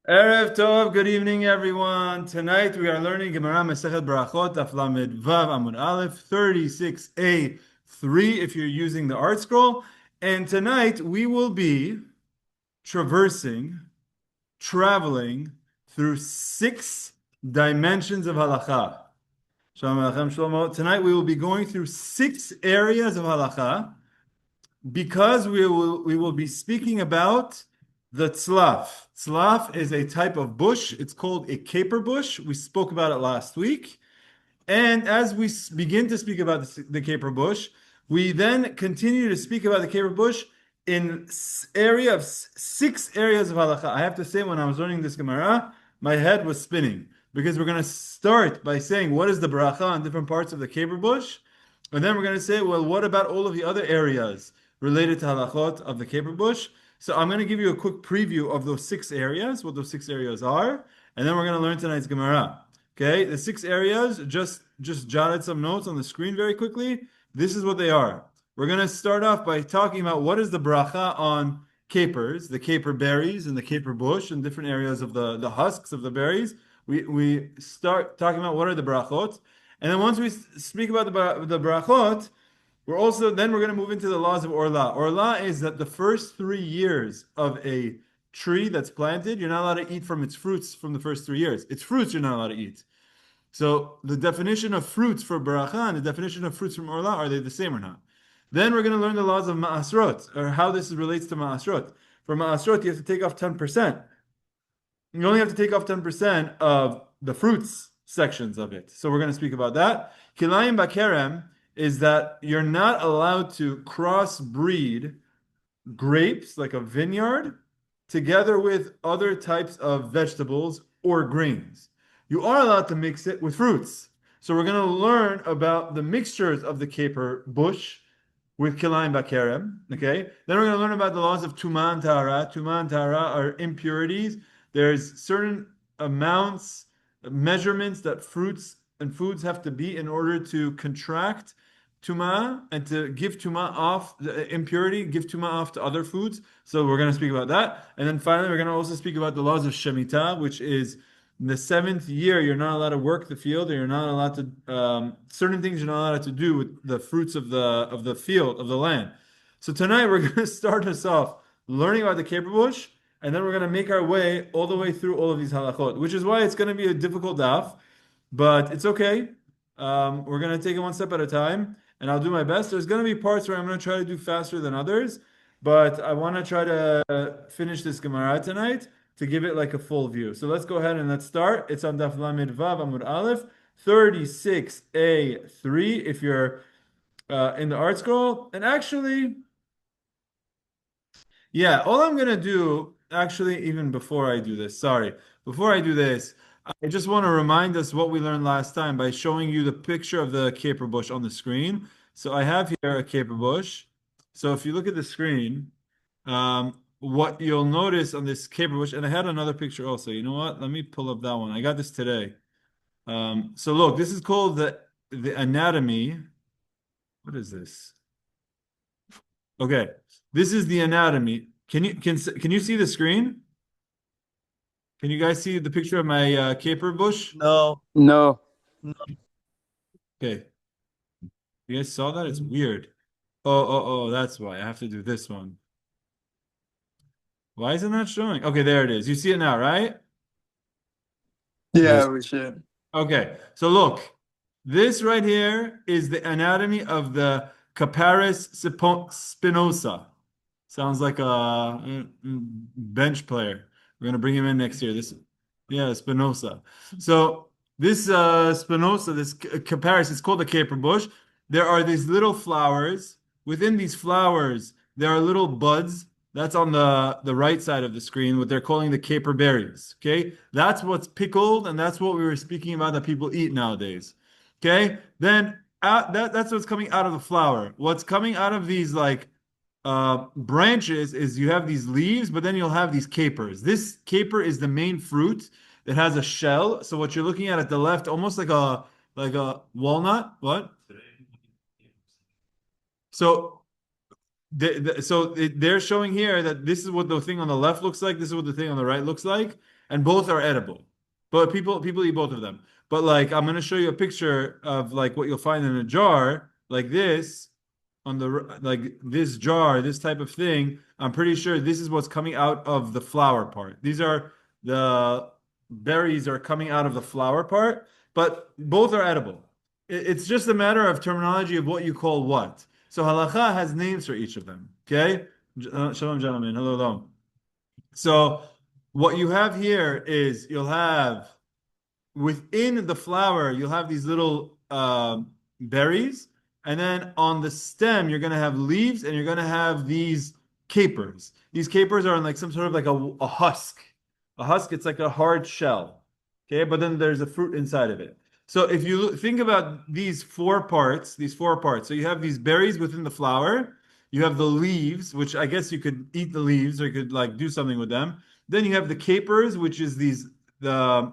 Erev Tov, good evening, everyone. Tonight we are learning Gemara Masechet Berachot, Daf Lamed Vav Amud Aleph, 36A-3 if you're using the art scroll. And tonight we will be traveling through 6 dimensions of halacha. Shalom Aleichem Shlomo. Tonight we will be going through 6 areas of halacha because we will be speaking about the tzlaf. Tzlaf is a type of bush. It's called a caper bush. We spoke about it last week. And as we begin to speak about the caper bush, we then continue to speak about the caper bush in area of 6 areas of halacha. I have to say, when I was learning this Gemara, my head was spinning because we're going to start by saying what is the beracha on different parts of the caper bush, and then we're going to say, well, what about all of the other areas related to halachot of the caper bush? So I'm going to give you a quick preview of those 6 areas, what those 6 areas are, and then we're going to learn tonight's Gemara. Okay, the 6 areas, just jotted some notes on the screen very quickly. This is what they are. We're going to start off by talking about what is the beracha on capers, the caper berries and the caper bush and different areas of the husks of the berries. We start talking about what are the berachot. And then once we speak about the berachot, we're going to move into the laws of Orlah. Orlah is that the first 3 years of a tree that's planted, you're not allowed to eat from its fruits from the first 3 years. Its fruits you're not allowed to eat. So the definition of fruits for beracha and the definition of fruits from Orlah, are they the same or not? Then we're going to learn the laws of ma'asrot, or how this relates to ma'asrot. For ma'asrot, you have to take off 10%. You only have to take off 10% of the fruits sections of it. So we're going to speak about that. Kilayim bakerem is that you're not allowed to crossbreed grapes, like a vineyard, together with other types of vegetables or grains. You are allowed to mix it with fruits. So we're going to learn about the mixtures of the caper bush with kilayim bakerem. Okay. Then we're going to learn about the laws of Tumah and Tahara. Tumah and Tahara are impurities. There's certain amounts, measurements that fruits and foods have to be in order to contract Tumah and to give Tumah off, the impurity, give Tumah off to other foods. So we're going to speak about that. And then finally, we're going to also speak about the laws of Shemitah, which is in the 7th year, you're not allowed to work the field, or you're not allowed to, certain things you're not allowed to do with the fruits of the field, of the land. So tonight, we're going to start us off learning about the caper bush, and then we're going to make our way all the way through all of these halachot, which is why it's going to be a difficult daf, but it's okay. We're going to take it one step at a time, and I'll do my best. There's going to be parts where I'm going to try to do faster than others, but I want to try to finish this Gemara tonight to give it like a full view. So let's go ahead and let's start. It's on Daf Lamed Vav Amud Aleph, 36A-3 if you're in the art scroll. And actually, yeah, all I'm going to do, actually, even before I do this, before I do this, I just want to remind us what we learned last time by showing you the picture of the caper bush on the screen. So I have here a caper bush. So if you look at the screen, what you'll notice on this caper bush, and I had another picture also. You know what? Let me pull up that one. I got this today. So look, this is called the anatomy. What is this? Okay, this is the anatomy. Can you see the screen? Can you guys see the picture of my caper bush? No. No. Okay, you guys saw that? It's weird. Oh, that's why I have to do this one. Why is it not showing? Okay, there it is. You see it now, right? Yeah, we should. Okay, so look, this right here is the anatomy of the Caparis spinosa. Sounds like a bench player. We're gonna bring him in next year. Yeah, Spinosa. So this Spinosa, this Caparis, it's called a caper bush. There are these little flowers. Within these flowers, there are little buds. That's on the right side of the screen, what they're calling the caper berries. Okay, that's what's pickled, and that's what we were speaking about that people eat nowadays. Okay, then that's what's coming out of the flower. What's coming out of these like branches is you have these leaves, but then you'll have these capers. This caper is the main fruit that has a shell. So what you're looking at the left, almost like a walnut. What? So They're showing here that this is what the thing on the left looks like, this is what the thing on the right looks like, and both are edible. But people eat both of them. But like I'm gonna show you a picture of like what you'll find in a jar like this on the like this jar, this type of thing. I'm pretty sure this is what's coming out of the flower part. These are the berries are coming out of the flower part, but both are edible. It's just a matter of terminology of what you call what. So halacha has names for each of them. Okay? Shalom, gentlemen. Hello, hello. So what you have here is you'll have within the flower, you'll have these little berries, and then on the stem, you're going to have leaves, and you're going to have these capers. These capers are in like some sort of like a husk. A husk, it's like a hard shell. Okay, but then there's a fruit inside of it. So if you think about these four parts, so you have these berries within the flower, you have the leaves, which I guess you could eat the leaves or you could like do something with them. Then you have the capers, which is the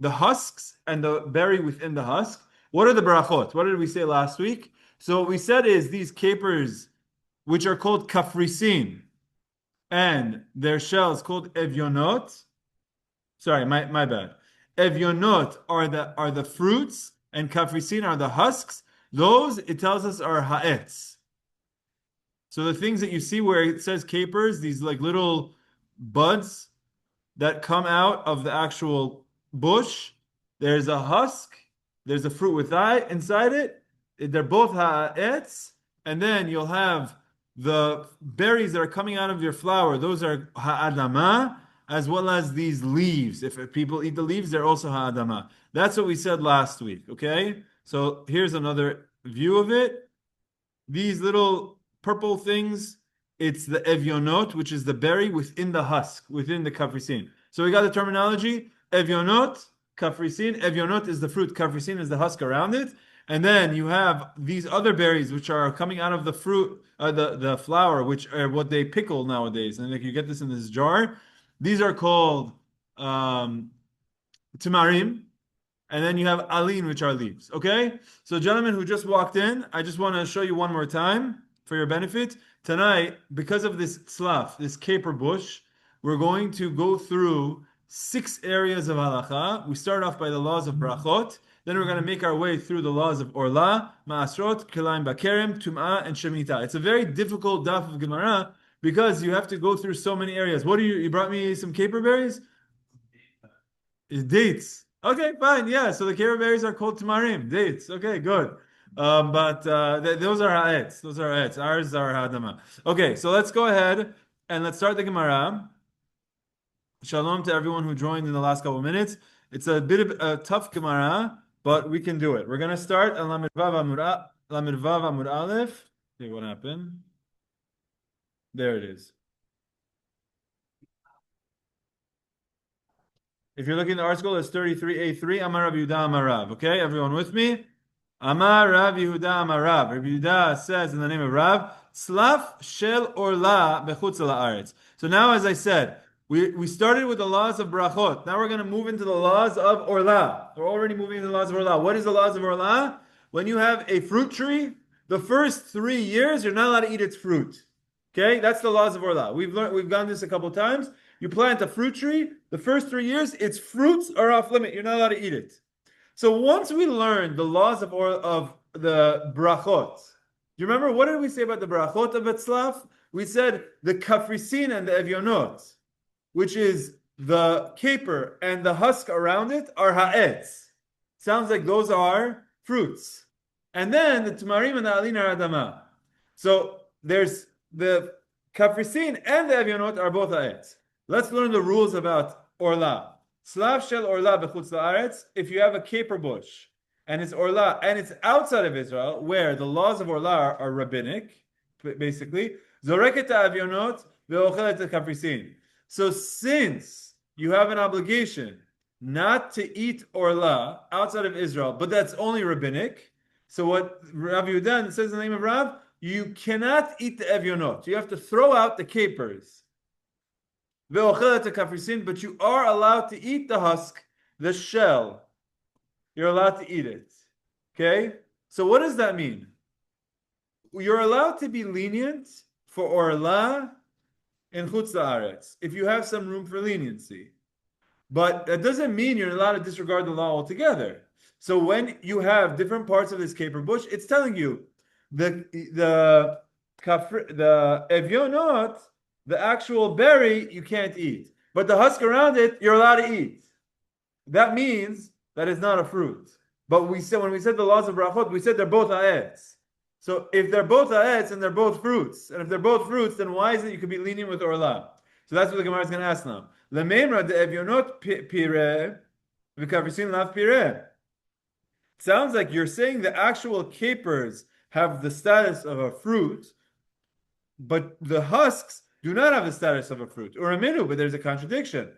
husks and the berry within the husk. What are the berachot? What did we say last week? So what we said is these capers, which are called kafrisin, and their shells called evyonot. Sorry, my bad. Evyonot are the fruits, and kafrisin are the husks. Those, it tells us, are ha'etz. So the things that you see where it says capers, these like little buds that come out of the actual bush, there's a husk, there's a fruit inside it. They're both ha'etz, and then you'll have the berries that are coming out of your flower. Those are ha'adama, as well as these leaves. If people eat the leaves, they're also ha'adama. That's what we said last week, okay? So here's another view of it. These little purple things, it's the evyonot, which is the berry within the husk, within the kafrisin. So we got the terminology, evyonot, kafrisin. Evyonot is the fruit, kafrisin is the husk around it. And then you have these other berries which are coming out of the fruit, the flower, which are what they pickle nowadays. And like you get this in this jar. These are called timarim, and then you have alin, which are leaves. Okay? So gentlemen who just walked in, I just want to show you one more time for your benefit. Tonight, because of this tzlaf, this caper bush, we're going to go through 6 areas of halacha. We start off by the laws of berachot. Then we're going to make our way through the laws of Orlah, Ma'asrot, Kilayim, Bakerem, Tumah, and Shemitah. It's a very difficult daf of Gemara because you have to go through so many areas. What do you brought me some caper berries? Dates. Okay, fine. Yeah, so the caper berries are called Tumarim, dates. Okay, good. Those are ha'etz. Those are ha'etz. Ours are ha'adama. Okay, so let's go ahead and let's start the Gemara. Shalom to everyone who joined in the last couple of minutes. It's a bit of a tough Gemara, but we can do it. We're going to start on Lamed Vav Amud Aleph. Okay, what happened? There it is. If you're looking at the article, it's 33A3, Amar Rav Yehuda Amar Rav. Okay, everyone with me? Amar Rav Yehuda Amar Rav. Rav Yehuda says in the name of Rav, Slaf Shel Orlah Bechutz La'aretz. So now, as I said, we started with the laws of Berachot. Now we're going to move into the laws of Orlah. We're already moving into the laws of Orlah. What is the laws of Orlah? When you have a fruit tree, the first 3 years, you're not allowed to eat its fruit. Okay, that's the laws of Orlah. We've gone this a couple of times. You plant a fruit tree, the first 3 years, its fruits are off limit. You're not allowed to eat it. So once we learned the laws of the brachot, do you remember what did we say about the brachot of Betzlaf? We said the kafrisin and the evyonot, which is the caper and the husk around it, are ha'etz. Sounds like those are fruits. And then the tumarim and the alin are adama. So there's the kafrisin and the evyonot are both ha'etz. Let's learn the rules about Orlah. Slav shel Orlah bechutz la'aretz. If you have a caper bush and it's Orlah and it's outside of Israel, where the laws of Orlah are rabbinic, basically, zoreket ha'avyonot ve'ochelet ha'kafrisin. So since you have an obligation not to eat Orlah outside of Israel, but that's only rabbinic, so what Rav Yehuda says in the name of Rav, you cannot eat the evyonot. You have to throw out the capers. But you are allowed to eat the husk, the shell. You're allowed to eat it. Okay? So what does that mean? You're allowed to be lenient for Orlah in Chutz La'aretz, if you have some room for leniency. But that doesn't mean you're allowed to disregard the law altogether. So when you have different parts of this caper bush, it's telling you the evyonot, the actual berry, you can't eat. But the husk around it, you're allowed to eat. That means that it's not a fruit. But when we said the laws of Berachot, we said they're both ha'etz. So if they're both ha'etz and they're both fruits, and if they're both fruits, then why is it you could be lenient with Orlah? So that's what the Gemara is going to ask now. Lememra de evyonot pireh v'kavrisin lav pireh. Sounds like you're saying the actual capers have the status of a fruit, but the husks do not have the status of a fruit. Or a minu, but there's a contradiction.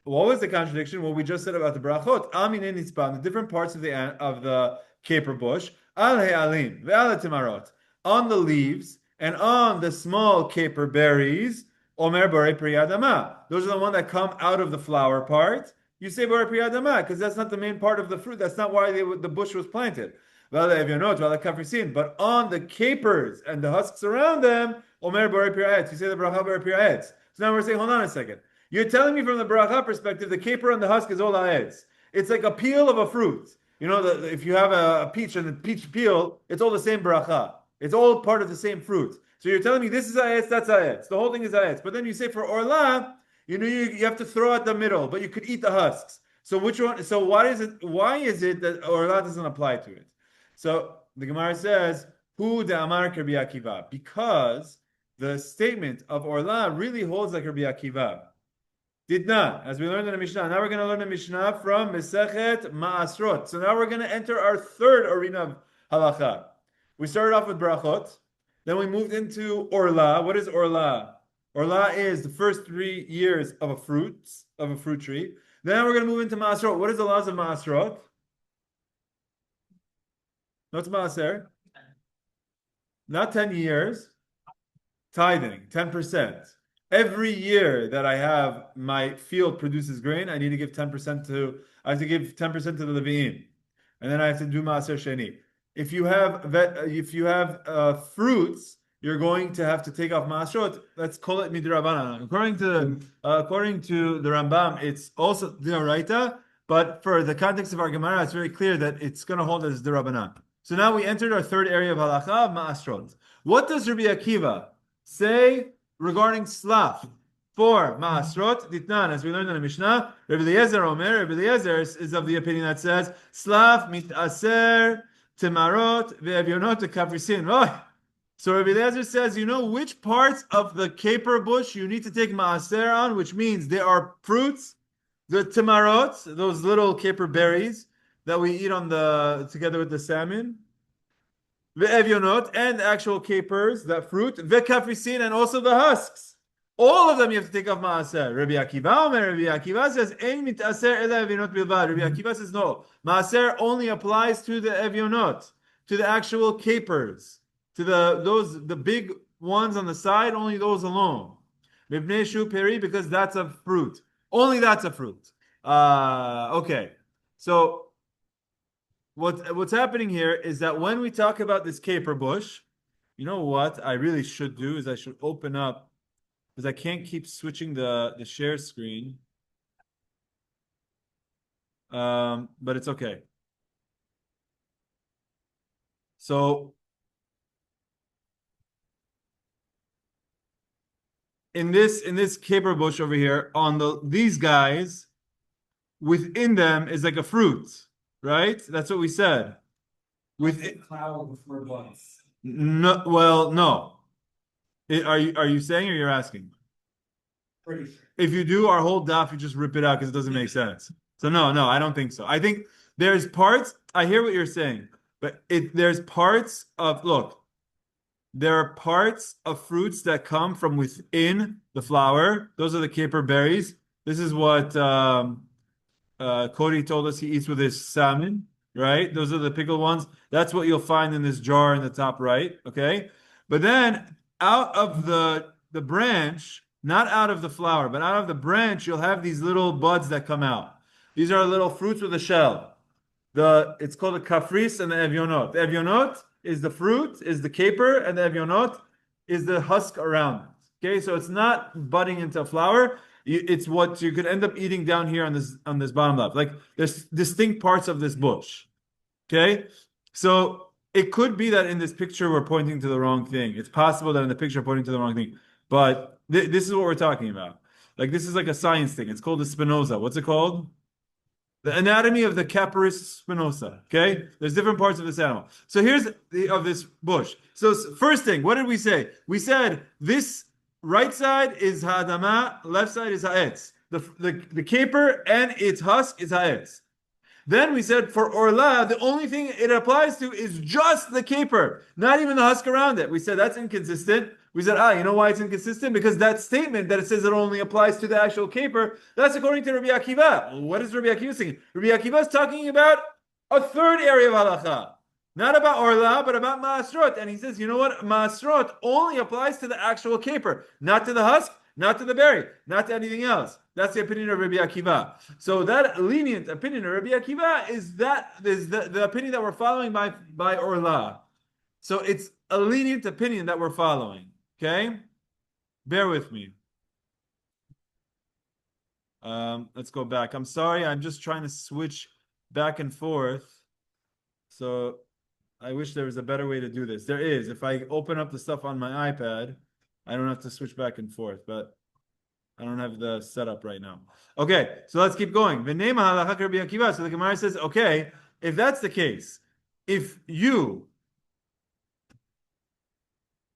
What was the contradiction? What we just said about the brachot. Amine nitzpan, the different parts of the caper bush. Al he'alim ve'al timarot, on the leaves and on the small caper berries. Omer borei priyadama. Those are the ones that come out of the flower part. You say borei priyadama because that's not the main part of the fruit. That's not why the bush was planted. But on the capers and the husks around them, Omer borei priyadama. You say the beracha borei priyadama. So now we're saying, hold on a second. You're telling me from the beracha perspective, the caper and the husk is all ha'etz. It's like a peel of a fruit. You know, if you have a peach and the peach peel, it's all the same beracha. It's all part of the same fruit. So you're telling me this is ha'etz, that's ha'etz. The whole thing is ha'etz. But then you say for Orlah, you have to throw out the middle, but you could eat the husks. So which one? So why is it that Orlah doesn't apply to it? So the Gemara says, Hu de'amar Rabbi Akiva, because the statement of Orlah really holds like Rabbi Akiva. Did not, as we learned in the Mishnah. Now we're going to learn the Mishnah from Mesechet Ma'asrot. So now we're going to enter our third arena of halacha. We started off with Berachot, then we moved into Orlah. What is Orlah? Orlah is the first 3 years of a fruit tree. Then we're going to move into Ma'asrot. What is the laws of Ma'asrot? What's Ma'aser? Not 10 years. Tithing, 10%. Every year that I have my field produces grain, I need to give 10% to. I have to give 10% to the Levi'im, and then I have to do Maaser Sheni. If you have fruits, you're going to have to take off Maasrot. Let's call it midrabanan. According to the Rambam, it's also D'oraita, but for the context of our Gemara, it's very clear that it's going to hold as D'Rabanan. So now we entered our third area of halacha, Maasrot. What does Rabbi Akiva say regarding slaf for Maasrot? Ditnan, as we learned in the Mishnah, Rabbi Eliezer is of the opinion that says slaf mitaser timarot ve'evyonot kafrisin. Oh. So Rabbi Eliezer says, you know which parts of the caper bush you need to take maaser on, which means there are fruits, the timarot, those little caper berries that we eat together with the salmon, ve'evyonot, and actual capers, that fruit, ve'kafrisin, and also the husks. All of them you have to take off maaser. Rabbi Akiva says, "Ein mitaser ela evyonot bilvad." Rabbi Akiva says, no, maaser only applies to the evyonot, to the actual capers, to the big ones on the side, only those alone. Mibnei shu peri, because that's a fruit. Only that's a fruit. Okay, so what's happening here is that when we talk about this caper bush, you know what I really should do is I should open up, because I can't keep switching the share screen. But it's okay. So in this caper bush over here, on these guys, within them is like a fruit, right? That's what we said. With it, cloud before buds. No, well, no. Are you saying or you're asking? Pretty sure. If you do our whole daf, you just rip it out because it doesn't make sense. So no, I don't think so. I think there's parts. I hear what you're saying, but there's parts of there are parts of fruits that come from within the flower. Those are the caper berries. This is what Cody told us he eats with his salmon, right? Those are the pickled ones. That's what you'll find in this jar in the top right, okay? But then out of the branch, not out of the flower, but out of the branch, you'll have these little buds that come out. These are little fruits with a shell. It's called the kafris and the evyonot. The evyonot is the fruit, is the caper, and the evyonot is the husk around it. Okay, so it's not budding into a flower. It's what you could end up eating down here on this bottom left. Like there's distinct parts of this bush. Okay, so it could be that in this picture we're pointing to the wrong thing. It's possible that in the picture we're pointing to the wrong thing, but this is what we're talking about. Like this is like a science thing. It's called the spinoza. What's it called? The anatomy of the Capparis spinosa. Okay, there's different parts of this animal. So here's of this bush. So first thing, what did we say? We said this right side is ha'adama, left side is ha'etz. The caper and its husk is ha'etz. Then we said for Orlah, the only thing it applies to is just the caper, not even the husk around it. We said that's inconsistent. We said, you know why it's inconsistent? Because that statement that it says it only applies to the actual caper, that's according to Rabbi Akiva. Well, what is Rabbi Akiva saying? Rabbi Akiva is talking about a third area of halacha. Not about Orlah, but about Ma'asrot. And he says, you know what? Ma'asrot only applies to the actual caper, not to the husk, not to the berry, not to anything else. That's the opinion of Rabbi Akiva. So that lenient opinion of Rabbi Akiva is the opinion that we're following by Orlah. So it's a lenient opinion that we're following. Okay? Bear with me. Let's go back. I'm sorry, I'm just trying to switch back and forth. So I wish there was a better way to do this. There is. If I open up the stuff on my iPad, I don't have to switch back and forth, but I don't have the setup right now. Okay, so let's keep going. So the Gemara says, okay, if that's the case, if you,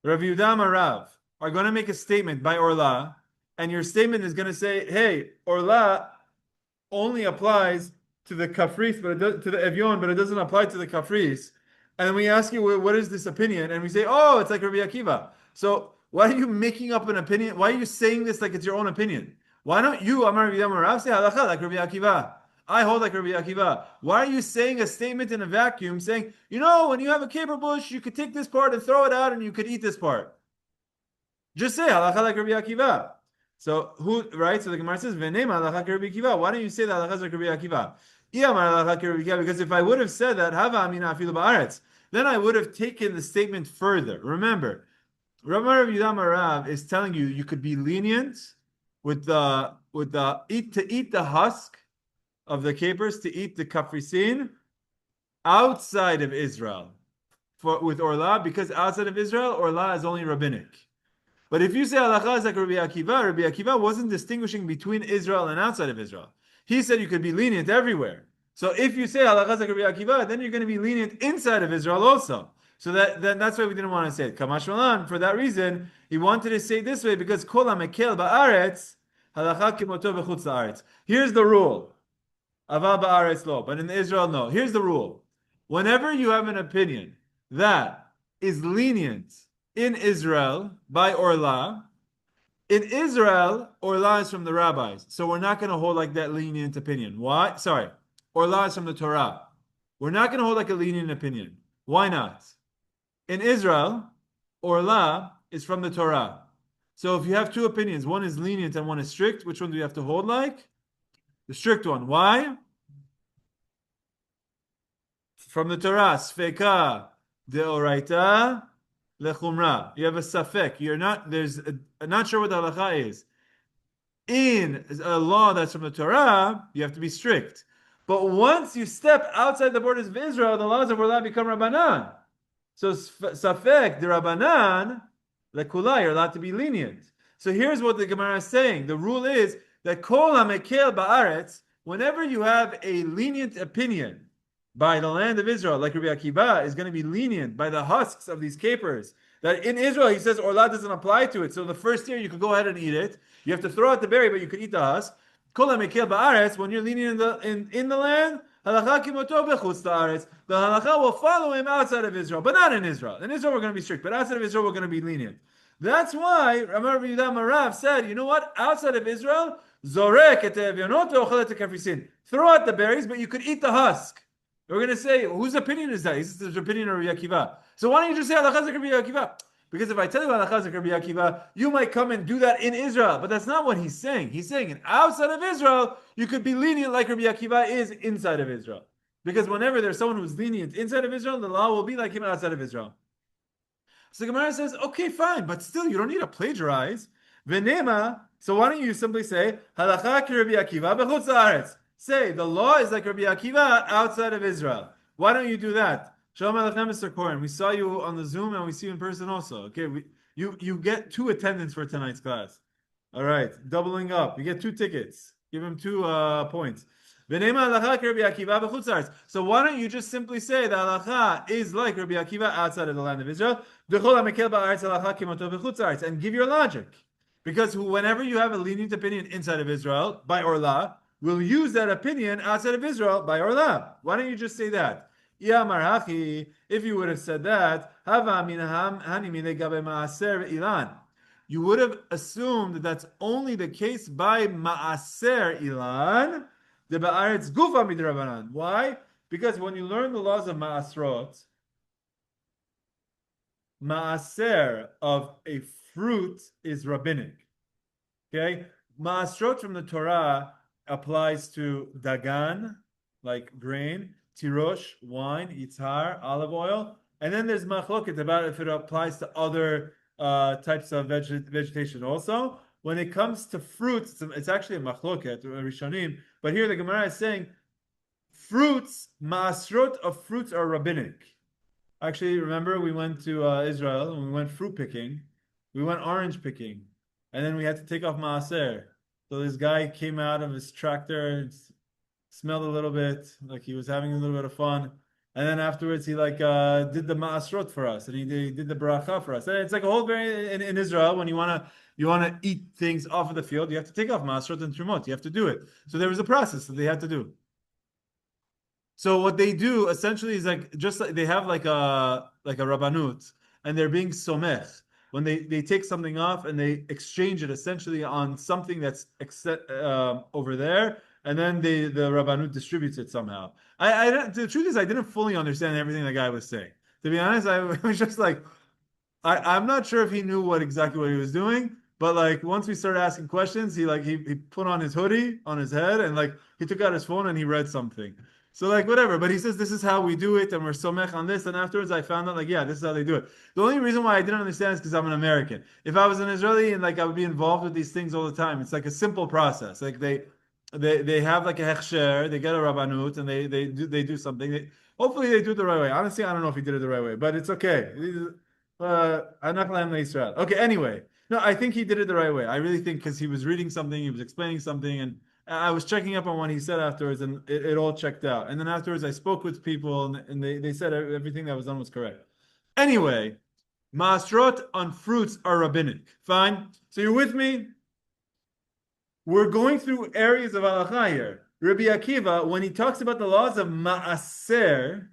Rav Yehuda Marav, are going to make a statement by Orlah, and your statement is going to say, hey, Orlah only applies to the kafris, to the evyon, but it doesn't apply to the kafris. And then we ask you, what is this opinion? And we say, oh, it's like Rabbi Akiva. So why are you making up an opinion? Why are you saying this like it's your own opinion? Why don't you, Amar Rabbi Yamarav, say halacha like Rabbi Akiva? I hold like Rabbi Akiva. Why are you saying a statement in a vacuum saying, you know, when you have a caper bush, you could take this part and throw it out and you could eat this part? Just say halacha like Rabbi Akiva. So right? So the Gemara says, V'neim halacha Rabbi Akiva. Why don't you say that halacha like Rabbi Akiva? Because if I would have said that, hava amina afilu ba'aretz, then I would have taken the statement further. Remember, Rav Yehuda Marav is telling you you could be lenient with the eat the husk of the capers, to eat the kafrisin outside of Israel with Orlah, because outside of Israel, Orlah is only rabbinic. But if you say halacha is like Rabbi Akiva wasn't distinguishing between Israel and outside of Israel. He said you could be lenient everywhere. So if you say halacha is like Rabbi Akiva, then you're going to be lenient inside of Israel also. So that's why we didn't want to say it. Kamash Malan, for that reason, he wanted to say it this way because kol hamekel ba'aretz halacha kimoto b'chutz la'aretz. Here's the rule. Aval ba'aretz lo, but in Israel no. Here's the rule. Whenever you have an opinion that is lenient in Israel by Orlah, in Israel, Orlah is from the rabbis. So we're not going to hold like that lenient opinion. Why? Sorry. Orlah is from the Torah. We're not going to hold like a lenient opinion. Why not? In Israel, Orlah is from the Torah. So if you have two opinions, one is lenient and one is strict, which one do you have to hold like? The strict one. Why? From the Torah, Sfeka deoraita lechumra. You have a safek. You're not not sure what the halacha is. In a law that's from the Torah, you have to be strict. But once you step outside the borders of Israel, the laws of Orlah become Rabbanan. So safek derabanan lekula, you're allowed to be lenient. So here's what the Gemara is saying. The rule is that kol hamekel ba'aretz, whenever you have a lenient opinion by the land of Israel, like Rabbi Akiva is going to be lenient by the husks of these capers, that in Israel he says Orlah doesn't apply to it. So in the first year you could go ahead and eat it. You have to throw out the berry, but you could eat the husk. Kol hamekel ba'aretz, when you're lenient in the land, halacha kimoto bechutz la'aretz, the halacha will follow him outside of Israel, but not in Israel. In Israel we're going to be strict, but outside of Israel we're going to be lenient. That's why Rav Yehuda Marav said, you know what? Outside of Israel, zorek et evionot ve'ochel et kafrisin. Throw out the berries, but you could eat the husk. We're going to say, whose opinion is that? Is this the opinion of Rabbi Akiva? So why don't you just say halacha like Rabbi Akiva? Because if I tell you halacha like Rabbi Akiva, you might come and do that in Israel. But that's not what he's saying. He's saying, outside of Israel, you could be lenient like Rabbi Akiva is inside of Israel. Because whenever there's someone who's lenient inside of Israel, the law will be like him outside of Israel. So the Gemara says, okay, fine, but still, you don't need to plagiarize. V'nema, so why don't you simply say, halacha ki Rabbi Akiva b'chutz haaretz. Say, the law is like Rabbi Akiva outside of Israel. Why don't you do that? Shalom Aleichem, Mr. Koren. We saw you on the Zoom and we see you in person also. Okay, you get 2 attendants for tonight's class. All right, doubling up. You get 2 tickets. Give him 2 points. So why don't you just simply say that halacha is like Rabbi Akiva outside of the land of Israel, and give your logic. Because whenever you have a lenient opinion inside of Israel by Orlah, we'll use that opinion outside of Israel by Orlah. Why don't you just say that? If you would have said that, you would have assumed that that's only the case by Ma'aser Ilan, the Ba'aretz Gufa Midrabanan. Why? Because when you learn the laws of Ma'asrot, Ma'aser of a fruit is rabbinic. Okay? Ma'asrot from the Torah applies to Dagan, like grain, Tirosh, wine, Yitzhar, olive oil, and then there's Machloket about if it applies to other types of vegetation also. When it comes to fruits, it's actually a machloket, or a rishonim, but here the Gemara is saying fruits, ma'asrot of fruits are rabbinic. Actually, remember we went to Israel and we went fruit picking, we went orange picking, and then we had to take off ma'aser. So this guy came out of his tractor, and smelled a little bit, like he was having a little bit of fun. And then afterwards, he did the ma'asrot for us, and he did the beracha for us. And it's like a whole in Israel when you wanna eat things off of the field, you have to take off ma'asrot and trumot. You have to do it. So there was a process that they had to do. So what they do essentially is just like they have like a rabbanut, and they're being somech when they take something off and they exchange it essentially on something that's over there. And then the Rabbanut distributes it somehow. The truth is, I didn't fully understand everything the guy was saying. To be honest, I was just like, I'm not sure if he knew exactly what he was doing. But like once we started asking questions, he put on his hoodie on his head and he took out his phone and he read something. So whatever. But he says this is how we do it, and we're somech on this. And afterwards, I found out this is how they do it. The only reason why I didn't understand is because I'm an American. If I was an Israeli and I would be involved with these things all the time, it's like a simple process. They have a hechsher, they get a rabbanut, and they do something. Hopefully they do it the right way. Honestly, I don't know if he did it the right way, but it's okay. Okay, anyway. No, I think he did it the right way. I really think because he was reading something, he was explaining something, and I was checking up on what he said afterwards, and it all checked out. And then afterwards I spoke with people, and they said everything that was done was correct. Anyway, ma'asrot on fruits are rabbinic. Fine. So you're with me? We're going through areas of halacha here. Rabbi Akiva, when he talks about the laws of ma'aser,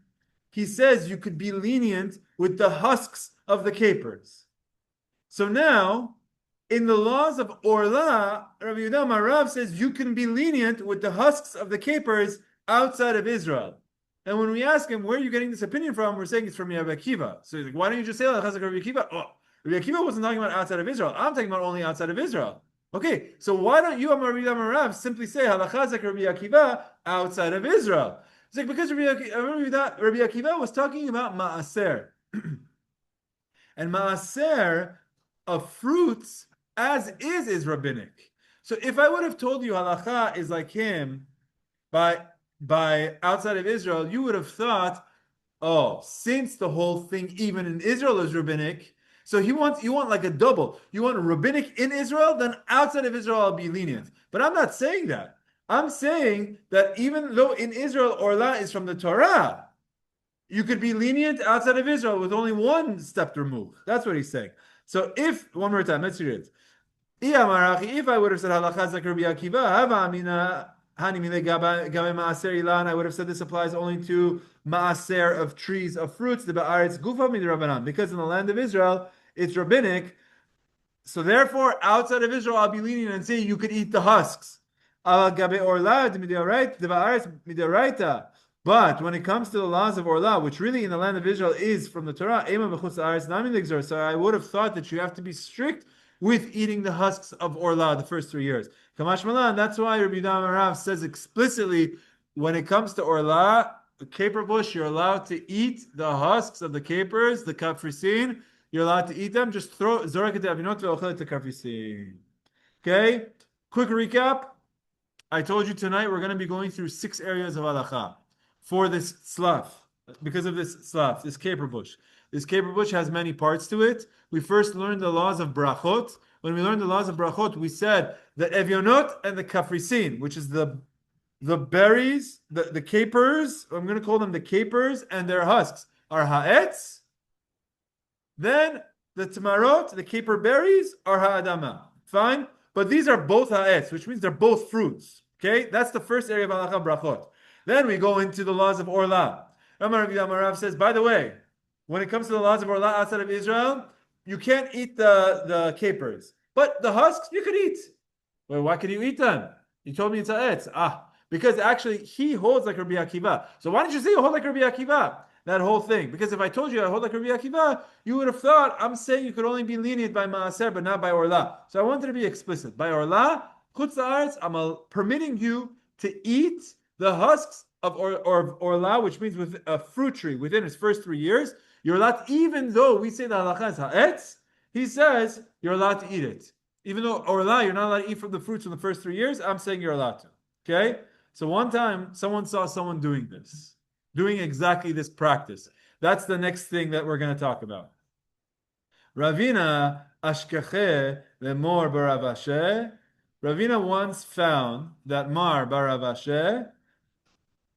he says you could be lenient with the husks of the capers. So now, in the laws of Orlah, Rabbi Yehuda Marav says you can be lenient with the husks of the capers outside of Israel. And when we ask him, where are you getting this opinion from? We're saying it's from Rabbi Akiva. So he's like, why don't you just say halacha like Rabbi Akiva? Oh, Rabbi Akiva wasn't talking about outside of Israel. I'm talking about only outside of Israel. Okay, so why don't you, Rabbi Yehuda Marav, simply say halacha like Rabbi Akiva outside of Israel? It's like because Rabbi Akiva was talking about ma'aser. And ma'aser of fruits as is rabbinic. So if I would have told you halacha is like him by outside of Israel, you would have thought, oh, since the whole thing even in Israel is rabbinic, so you want like a double. You want rabbinic in Israel, then outside of Israel I'll be lenient. But I'm not saying that. I'm saying that even though in Israel Orlah is from the Torah, you could be lenient outside of Israel with only one step removed. That's what he's saying. So one more time, let's read it. If I would have said halacha like Rabbi Akiva, I would have said this applies only to maaser of trees of fruits, the ba'aretz gufa midrabanan, because in the land of Israel it's rabbinic. So therefore, outside of Israel, I'll be lenient and say you could eat the husks. But when it comes to the laws of Orlah, which really in the land of Israel is from the Torah, so I would have thought that you have to be strict with eating the husks of Orlah the first 3 years. Kamash Malan, that's why Rabbi Yehuda Marav says explicitly, when it comes to Orlah, the caper bush, you're allowed to eat the husks of the capers, the kapfrisin, you're allowed to eat them. Just throw zorek et avinot ve'ochel et kafisin. Okay. Quick recap. I told you tonight we're going to be going through 6 areas of halacha for this slaf. Because of this slaf, this caper bush. This caper bush has many parts to it. We first learned the laws of berachot. When we learned the laws of berachot, we said the evionot and the kafrisin, which is the berries, the capers, I'm going to call them the capers, and their husks are ha'etz. Then the tamarot, the caper berries, are ha'adama. Fine? But these are both ha'etz, which means they're both fruits. Okay? That's the first area of halacha brachot. Then we go into the laws of Orlah. Rav says, by the way, when it comes to the laws of Orlah outside of Israel, you can't eat the capers. But the husks, you could eat. Well, why could you eat them? You told me it's ha'etz. Because actually he holds like Rabbi Akiva. So why didn't you say you hold like Rabbi Akiva? That whole thing. Because if I told you I hold like Rabbi Akiva, you would have thought I'm saying you could only be lenient by Maaser, but not by Orlah. So I wanted to be explicit. By Orlah, Chutz La'aretz, I'm permitting you to eat the husks of Orlah, which means with a fruit tree within its first 3 years. You're allowed to, even though we say the halacha is ha'etz, he says you're allowed to eat it. Even though Orlah, you're not allowed to eat from the fruits in the first 3 years, I'm saying you're allowed to. Okay? So one time, someone saw someone doing this, doing exactly this practice. That's the next thing that we're going to talk about. Ravina ashkeche lemor baravashe. Ravina once found that mar baravashe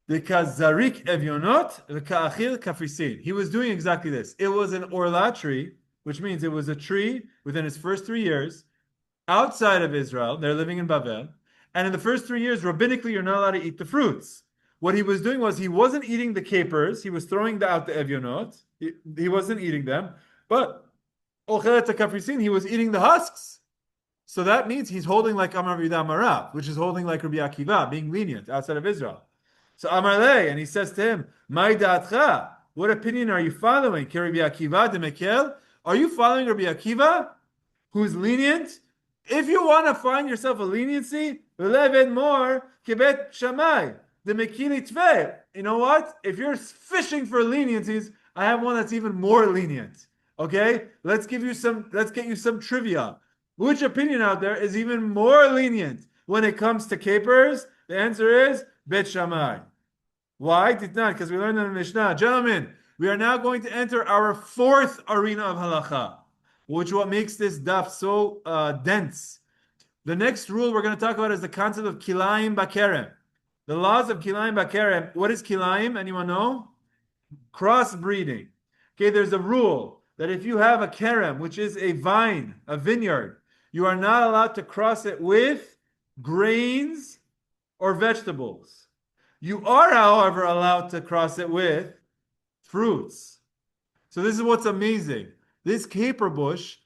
zarik evionot v'ka'achil kafrisin. He was doing exactly this. It was an orlah tree, which means it was a tree within its first 3 years, outside of Israel. They're living in Bavel. And in the first 3 years, rabbinically, you're not allowed to eat the fruits. What he was doing was he wasn't eating the capers. He was throwing out the evionot. He wasn't eating them. But ochelet kafrisin, he was eating the husks. So that means he's holding like Amar Vida Marav, which is holding like Rabbi Akiva, being lenient outside of Israel. So Amar Le, and he says to him, Mai da'atcha, what opinion are you following? Ki Rabbi Akiva de Mekel? Are you following Rabbi Akiva, who's lenient? If you want to find yourself a leniency, more kibet shamai the mekili tve. You know what? If you're fishing for leniencies, I have one that's even more lenient. Okay, let's get you some trivia. Which opinion out there is even more lenient when it comes to capers? The answer is bet shamai. Why? Titnan, because we learned in the Mishnah. Gentlemen, we are now going to enter our 4th arena of halacha, which what makes this daf so dense. The next rule we're going to talk about is the concept of Kilayim bakerem. The laws of Kilayim bakerem. What is Kilayim? Anyone know? Crossbreeding. Okay, there's a rule that if you have a kerem, which is a vine, a vineyard, you are not allowed to cross it with grains or vegetables. You are, however, allowed to cross it with fruits. So this is what's amazing. This caper bush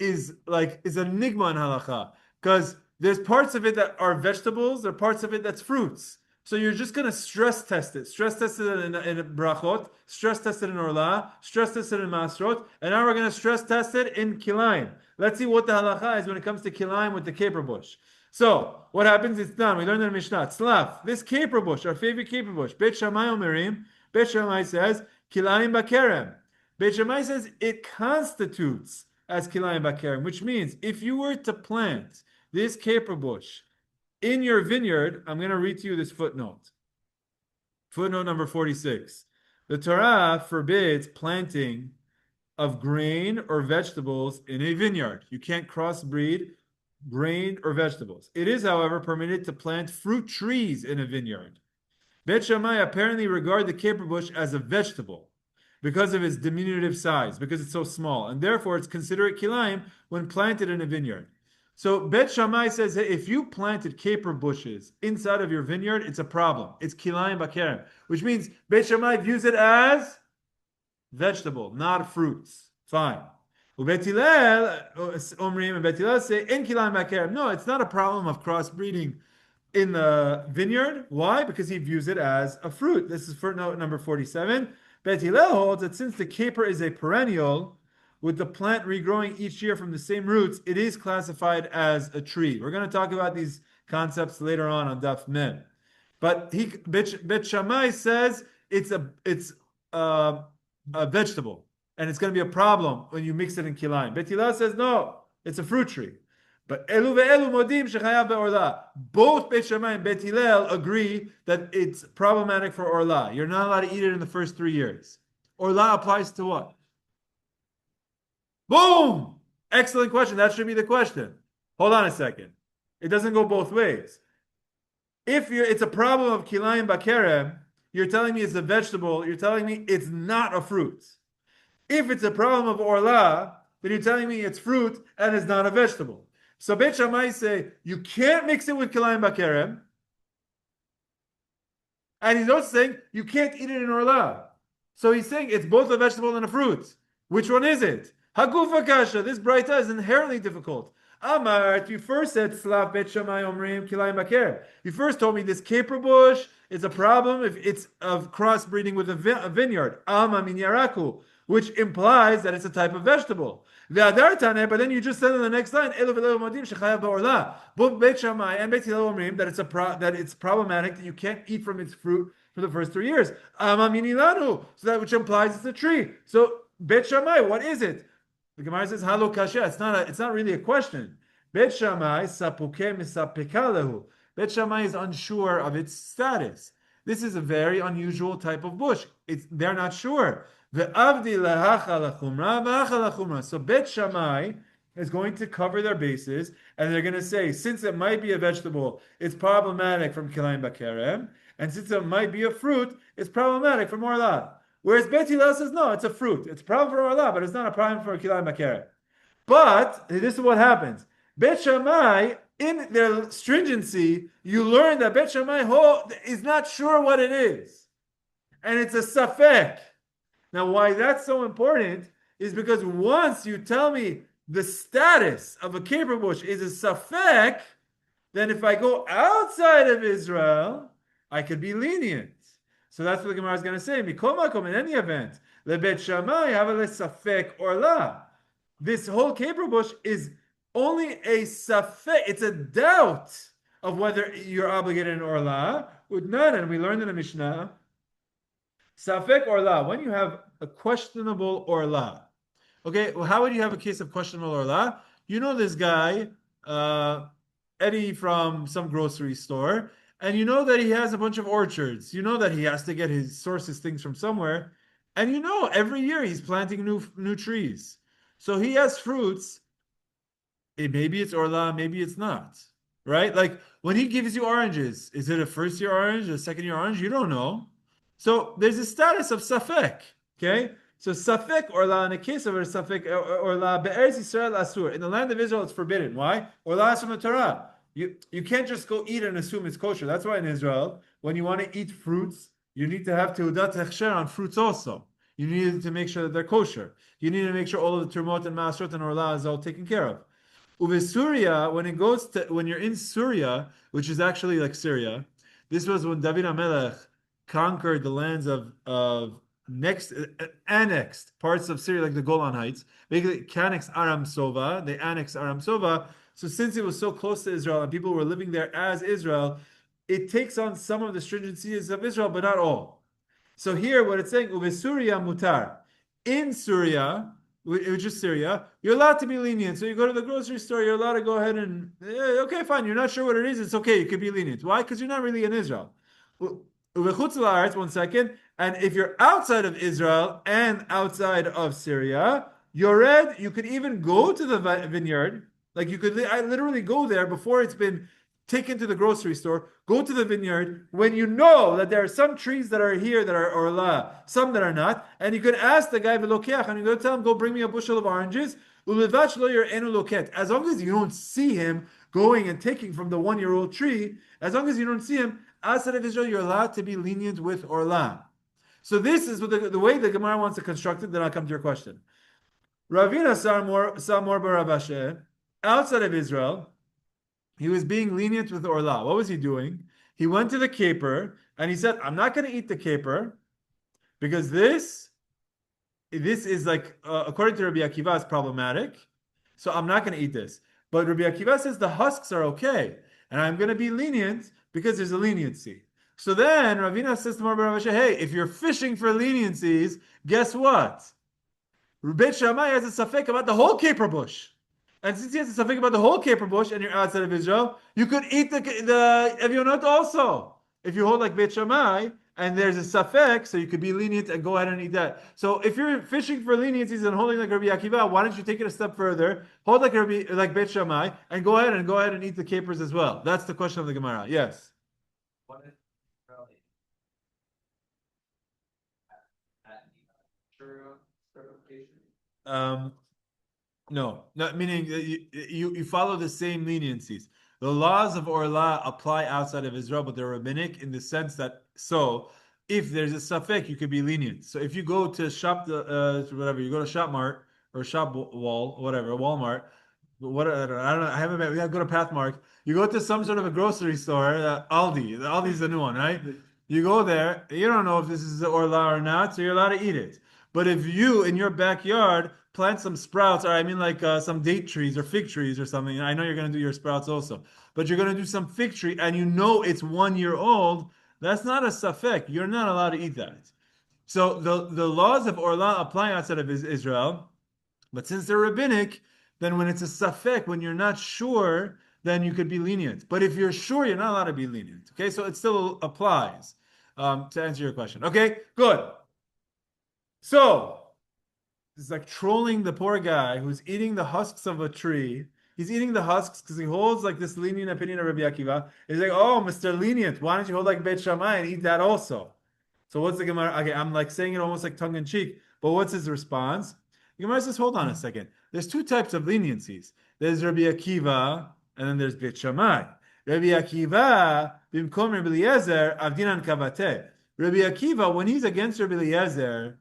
is an enigma in halacha, because there's parts of it that are vegetables, there are parts of it that's fruits. So you're just going to stress test it. Stress test it in Berachot, stress test it in Orlah, stress test it in Masrot, and now we're going to stress test it in Kilayim. Let's see what the halacha is when it comes to Kilayim with the caper bush. So, what happens? It's done. We learned in the Mishnah. Tzlaf, this caper bush, our favorite caper bush. Beit Shammai Omerim, Beit Shammai says, Kilayim bakerem. Beit Shammai says it constitutes as Kilayim bakerem, which means if you were to plant this caper bush in your vineyard, I'm going to read to you this footnote. Footnote number 46. The Torah forbids planting of grain or vegetables in a vineyard. You can't crossbreed grain or vegetables. It is, however, permitted to plant fruit trees in a vineyard. Beit Shammai apparently regard the caper bush as a vegetable because of its diminutive size, because it's so small, and therefore it's considered kilayim when planted in a vineyard. So Beit Shammai says that if you planted caper bushes inside of your vineyard, it's a problem. It's kilayim bakerem, which means Beit Shammai views it as vegetable, not fruits. Fine. Beit Hillel, Omrim and Beit Hillel say in kilayim bakerem. No, it's not a problem of crossbreeding in the vineyard. Why? Because he views it as a fruit. This is footnote number 47. Beit Hillel holds that since the caper is a perennial, with the plant regrowing each year from the same roots, it is classified as a tree. We're going to talk about these concepts later on Daf Mem. But Beit Shammai says it's a vegetable. and it's going to be a problem when you mix it in Kilayim. Bet Hillel says no, it's a fruit tree. But elu ve'elu modim shechayav be'orlah. Both Beit Shammai and Bet Hillel agree that it's problematic for Orlah. You're not allowed to eat it in the first 3 years. Orlah applies to what? Boom! Excellent question. That should be the question. Hold on a second. It doesn't go both ways. If it's a problem of Kilayim bakerem, you're telling me it's a vegetable, you're telling me it's not a fruit. If it's a problem of Orlah, then you're telling me it's fruit and it's not a vegetable. So Beit Shammai say, you can't mix it with Kilayim bakerem. And he's also saying, you can't eat it in Orlah. So he's saying it's both a vegetable and a fruit. Which one is it? Hagufa kasha. This braita is inherently difficult. Amart, you first said Slav Bet Shammai Omrim Kilayim bakerem. You first told me this caper bush is a problem if it's of crossbreeding with a vineyard. Ama min yaraku, which implies that it's a type of vegetable. But then you just said in the next line, both Beit Shammai and Beit Hillel Omrim that it's problematic that you can't eat from its fruit for the first 3 years. Ama min ilanu, so that which implies it's a tree. So Beit Shammai, what is it? The Gemara says, "Halo kasha." It's not really a question. Beit Shammai sapuke misapekalehu. Beit Shammai is unsure of its status. This is a very unusual type of bush. They're not sure. Ve'avdi lahacha lachumra, v'hacha lachumra. So Beit Shammai is going to cover their bases, and they're going to say, since it might be a vegetable, it's problematic from Kilayim bakerem, and since it might be a fruit, it's problematic from Orlah. Whereas Bet Hillel says, no, it's a fruit. It's a problem for Orlah, but it's not a problem for Kilayim bakerem. But this is what happens. Bet Shammai, in their stringency, you learn that Bet Shammai is not sure what it is. And it's a safek. Now, why that's so important is because once you tell me the status of a caper bush is a safek, then if I go outside of Israel, I could be lenient. So that's what the Gemara is going to say. Mikol makom, in any event, lebet Shammai have a safek orlah. This whole caper bush is only a safek. It's a doubt of whether you're obligated in Orlah. Udnan, and we learned in the Mishnah, safek Orlah, when you have a questionable Orlah. Okay, well, how would you have a case of questionable Orlah? You know this guy, Eddie from some grocery store, and you know that he has a bunch of orchards. You know that he has to get his things from somewhere. And you know every year he's planting new trees. So he has fruits. Maybe it's Orlah, maybe it's not. Right? Like when he gives you oranges, is it a first year orange, a second year orange? You don't know. So there's a status of safek. Okay? So safek Orlah, in the case of a safek Orlah, be'eretz Yisrael asur. In the land of Israel, it's forbidden. Why? Orlah is from the Torah. You can't just go eat and assume it's kosher. That's why in Israel, when you want to eat fruits, you need to have teudat hechsher on fruits also. You need to make sure that they're kosher. You need to make sure all of the turmot and maasrot and orlah is all taken care of. Uve when you're in Syria, which is actually like Syria, this was when David HaMelech conquered the lands of annexed parts of Syria, like the Golan Heights. Basically, annexed Aram Sova. They annexed Aram Sova. So since it was so close to Israel and people were living there as Israel, it takes on some of the stringencies of Israel, but not all. So here, what it's saying, Uve Syria mutar. In Syria, which is Syria, you're allowed to be lenient. So you go to the grocery store, you're allowed to go ahead and, okay, fine, you're not sure what it is, it's okay, you could be lenient. Why? Because you're not really in Israel. One second. And if you're outside of Israel and outside of Syria, Yored, you could even go to the vineyard. Like I literally go there before it's been taken to the grocery store, go to the vineyard when you know that there are some trees that are here that are Orlah, some that are not, and you could ask the guy, Velokeach, and you go tell him, go bring me a bushel of oranges, as long as you don't see him going and taking from the 1-year-old tree, as long as you don't see him, outside of Israel, you're allowed to be lenient with Orlah. So this is what the way the Gemara wants to construct it, then I'll come to your question. Ravina Samor Baravashe, outside of Israel, he was being lenient with Orlah. What was he doing? He went to the caper and he said, I'm not going to eat the caper because this is like, according to Rabbi Akiva, it's problematic. So I'm not going to eat this. But Rabbi Akiva says the husks are okay. And I'm going to be lenient because there's a leniency. So then Ravina says to Mar Baravashe, hey, if you're fishing for leniencies, guess what? Beit Shammai has a safek about the whole caper bush. And since he has a safek about the whole caper bush and you're outside of Israel, you could eat the evionot also. If you hold like Beit Shammai and there's a safek, so you could be lenient and go ahead and eat that. So if you're fishing for leniencies and holding like Rabbi Akiva, why don't you take it a step further, hold like Beit Shammai, and go ahead and eat the capers as well? That's the question of the Gemara. Yes. What if certification? No, meaning that you follow the same leniencies. The laws of Orlah apply outside of Israel, but they're rabbinic in the sense that if there's a safek, you could be lenient. So if you go to shop whatever, you go to Shop Mart or Shop Wall, whatever, Walmart. What I don't know. I haven't. We gotta go to Pathmark. You go to some sort of a grocery store, Aldi. Aldi's the new one, right? You go there. You don't know if this is Orlah or not, so you're allowed to eat it. But if you in your backyard plant some sprouts, or I mean like some date trees or fig trees or something, I know you're going to do your sprouts also, but you're going to do some fig tree and you know it's 1 year old, that's not a safek. You're not allowed to eat that. So the laws of Orlah apply outside of Israel, but since they're rabbinic, then when it's a safek, when you're not sure, then you could be lenient. But if you're sure, you're not allowed to be lenient. Okay, so it still applies to answer your question. Okay, good. So, it's like trolling the poor guy who's eating the husks of a tree. He's eating the husks because he holds like this lenient opinion of Rabbi Akiva. He's like, oh, Mr. Lenient, why don't you hold like Beit Shammai and eat that also? So what's the Gemara? Okay, I'm like saying it almost like tongue in cheek, but what's his response? The Gemara says, hold on a second. There's two types of leniencies. There's Rabbi Akiva, and then there's Beit Shammai. Rabbi Akiva, bimkom Rabbi Eliezer, avdinan kavate. Rabbi Akiva, when he's against Rabbi Eliezer,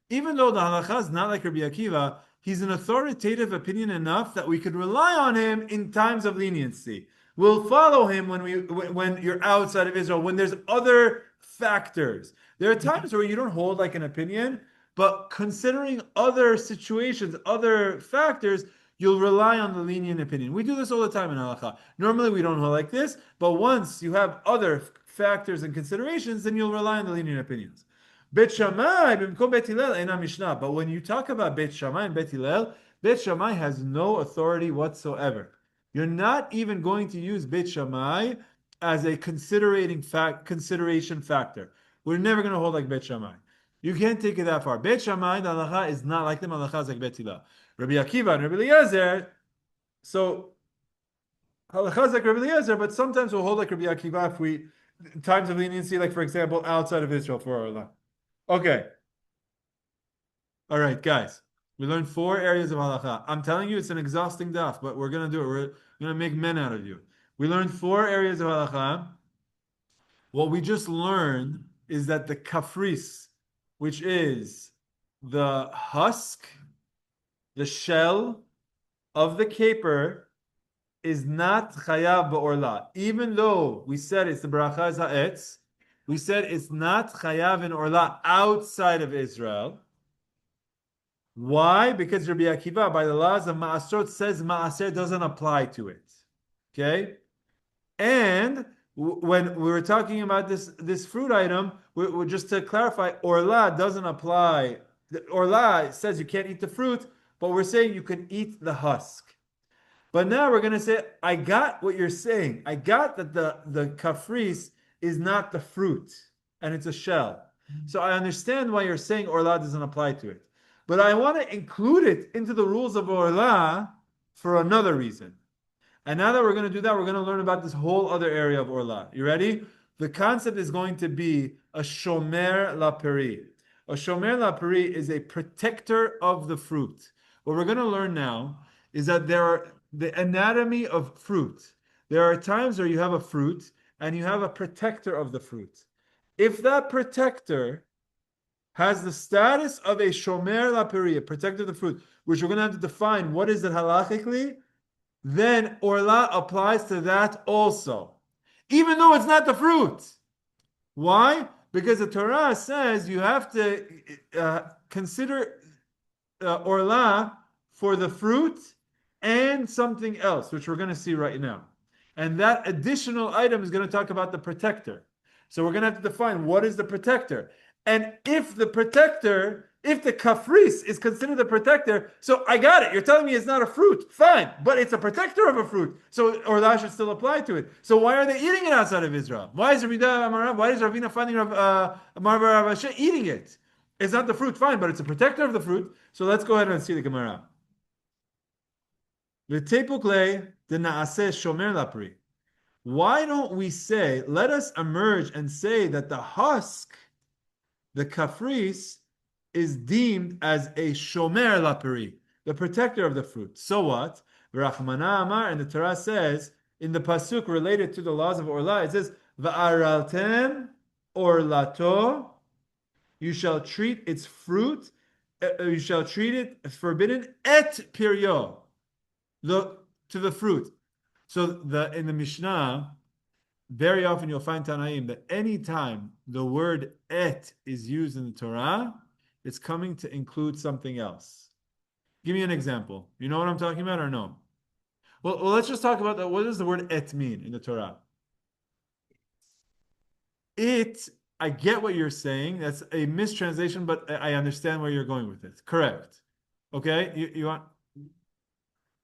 even though the halacha is not like Rabbi Akiva, he's an authoritative opinion enough that we could rely on him in times of leniency. We'll follow him when you're outside of Israel, when there's other factors. There are times where you don't hold like an opinion, but considering other situations, other factors, you'll rely on the lenient opinion. We do this all the time in halacha. Normally we don't hold like this, but once you have other factors and considerations, then you'll rely on the lenient opinions. Beit Shammai, b'mkom Beit Hillel, ena Mishnah. But when you talk about Beit Shammai and Beit Hillel, Beit Shammai has no authority whatsoever. You're not even going to use Beit Shammai as a consideration factor. We're never going to hold like Beit Shammai. You can't take it that far. Beit Shammai, the halacha is not like them. Halacha is like Beit Hillel. Rabbi Akiva and Rabbi Eliezer. So halacha is like Rabbi Eliezer, but sometimes we'll hold like Rabbi Akiva if we times of leniency, like for example, outside of Israel for Orlah. Okay. All right, guys. We learned 4 areas of halacha. I'm telling you, it's an exhausting daf, but we're going to do it. We're going to make men out of you. We learned 4 areas of halacha. What we just learned is that the kafris, which is the husk, the shell of the caper, is not chayav ba'orlah. Even though we said it's the beracha ha'etz, we said it's not chayav in Orlah outside of Israel. Why? Because Rabbi Akiva, by the laws of Ma'asrot, says Ma'aser doesn't apply to it. Okay? And when we were talking about this fruit item, we're just to clarify, Orlah doesn't apply. Orlah says you can't eat the fruit, but we're saying you can eat the husk. But now we're going to say, I got what you're saying. I got that the kafris is not the fruit, and it's a shell. So I understand why you're saying Orlah doesn't apply to it. But I want to include it into the rules of Orlah for another reason. And now that we're going to do that, we're going to learn about this whole other area of Orlah. You ready? The concept is going to be a shomer la peri. A shomer la peri is a protector of the fruit. What we're going to learn now is that there are the anatomy of fruit. There are times where you have a fruit and you have a protector of the fruit. If that protector has the status of a shomer la peri, a protector of the fruit, which we're going to have to define what is it halachically, then Orlah applies to that also, even though it's not the fruit. Why? Because the Torah says you have to consider Orlah for the fruit and something else, which we're going to see right now. And that additional item is going to talk about the protector. So we're going to have to define what is the protector. And if the protector If the kafris is considered a protector, so I got it. You're telling me it's not a fruit. Fine, but it's a protector of a fruit. So Orlah should still apply to it. So why are they eating it outside of Israel? Why is Ravina finding Rav Asher eating it? It's not the fruit, fine, but it's a protector of the fruit. So let's go ahead and see the Gemara. Why don't we say, let us emerge and say that the husk, the kafris, is deemed as a shomer laperi, the protector of the fruit. So what? Rachmana Amar, and the Torah says, in the pasuk related to the laws of Orlah, it says, Va'araltem orlato, you shall treat its fruit, you shall treat it forbidden et piryo, to the fruit. So in the Mishnah, very often you'll find Tanaim that any time the word et is used in the Torah, it's coming to include something else. Give me an example. You know what I'm talking about or no? Well, let's just talk about that. What does the word et mean in the Torah? It, I get what you're saying. That's a mistranslation, but I understand where you're going with it. Correct. Okay? You want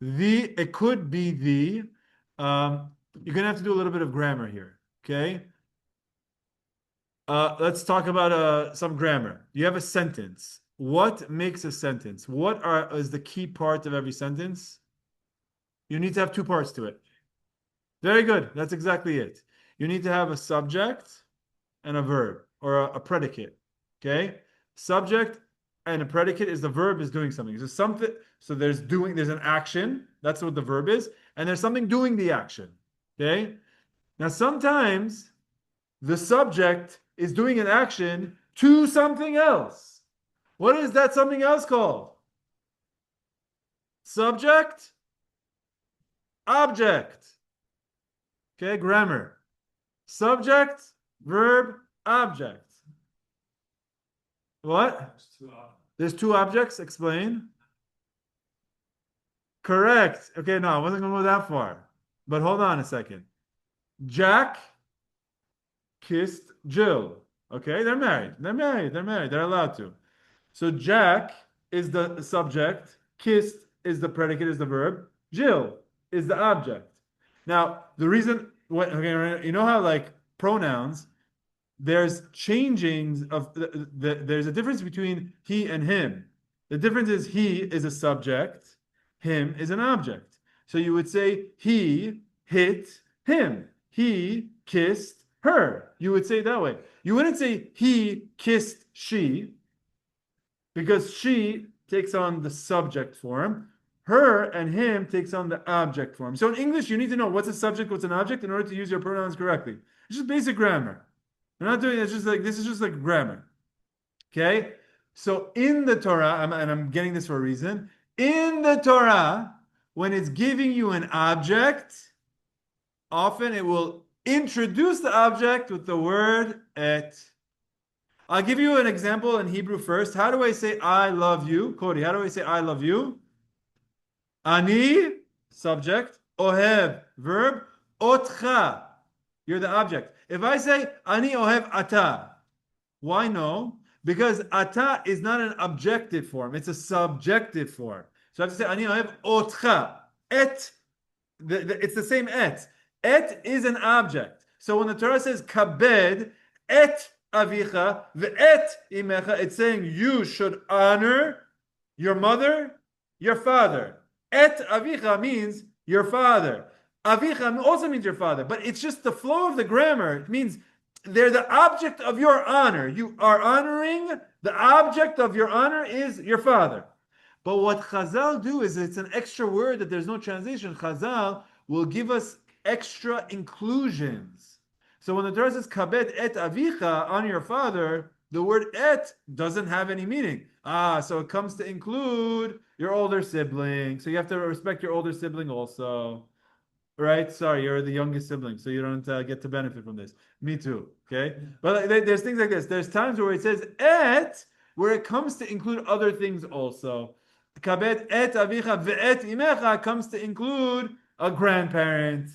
it could be the, you're going to have to do a little bit of grammar here. Okay? Let's talk about some grammar. You have a sentence. What makes a sentence? What is the key part of every sentence? You need to have two parts to it. Very good. That's exactly it. You need to have a subject and a verb, or a predicate. Okay? Subject and a predicate is the verb is doing something. So there's an action. That's what the verb is. And there's something doing the action. Okay? Now sometimes the subject is doing an action to something else. What is that something else called? Subject, object. Okay, grammar. Subject, verb, object. What? There's two objects. Explain. Correct. Okay, no, I wasn't going to go that far. But hold on a second. Jack kissed Jill. Okay, they're married. They're allowed to. So Jack is the subject, kissed is the predicate, is the verb, Jill is the object. Now, the reason, you know how like pronouns, there's changings of, there's a difference between he and him. The difference is he is a subject, him is an object. So you would say he hit him. He kissed her. You would say it that way. You wouldn't say he kissed she, because she takes on the subject form. Her and him takes on the object form. So in English, you need to know what's a subject, what's an object in order to use your pronouns correctly. It's just basic grammar. We're not doing it's just like this is just like grammar. Okay? So in the Torah, and I'm getting this for a reason, in the Torah, when it's giving you an object, often it will introduce the object with the word et. I'll give you an example in Hebrew first. How do I say I love you? Cody, how do I say I love you? Ani, subject. Ohev, verb. Otcha, you're the object. If I say Ani ohev ata, why no? Because ata is not an objective form. It's a subjective form. So I have to say Ani ohev otcha. Et, it's the same et. Et is an object. So when the Torah says kabed, et avicha, ve'et imecha, it's saying you should honor your mother, your father. Et avicha means your father. Avicha also means your father, but it's just the flow of the grammar. It means they're the object of your honor. You are honoring, the object of your honor is your father. But what Chazal do is it's an extra word that there's no translation. Chazal will give us extra inclusions. So when the Torah says kabed et avicha, honor your father, the word et doesn't have any meaning. So it comes to include your older sibling. So you have to respect your older sibling also. Right? Sorry, you're the youngest sibling, so you don't get to benefit from this. Me too. Okay? But there's things like this. There's times where it says et, where it comes to include other things also. Kabed et avicha ve'et imecha comes to include a grandparent,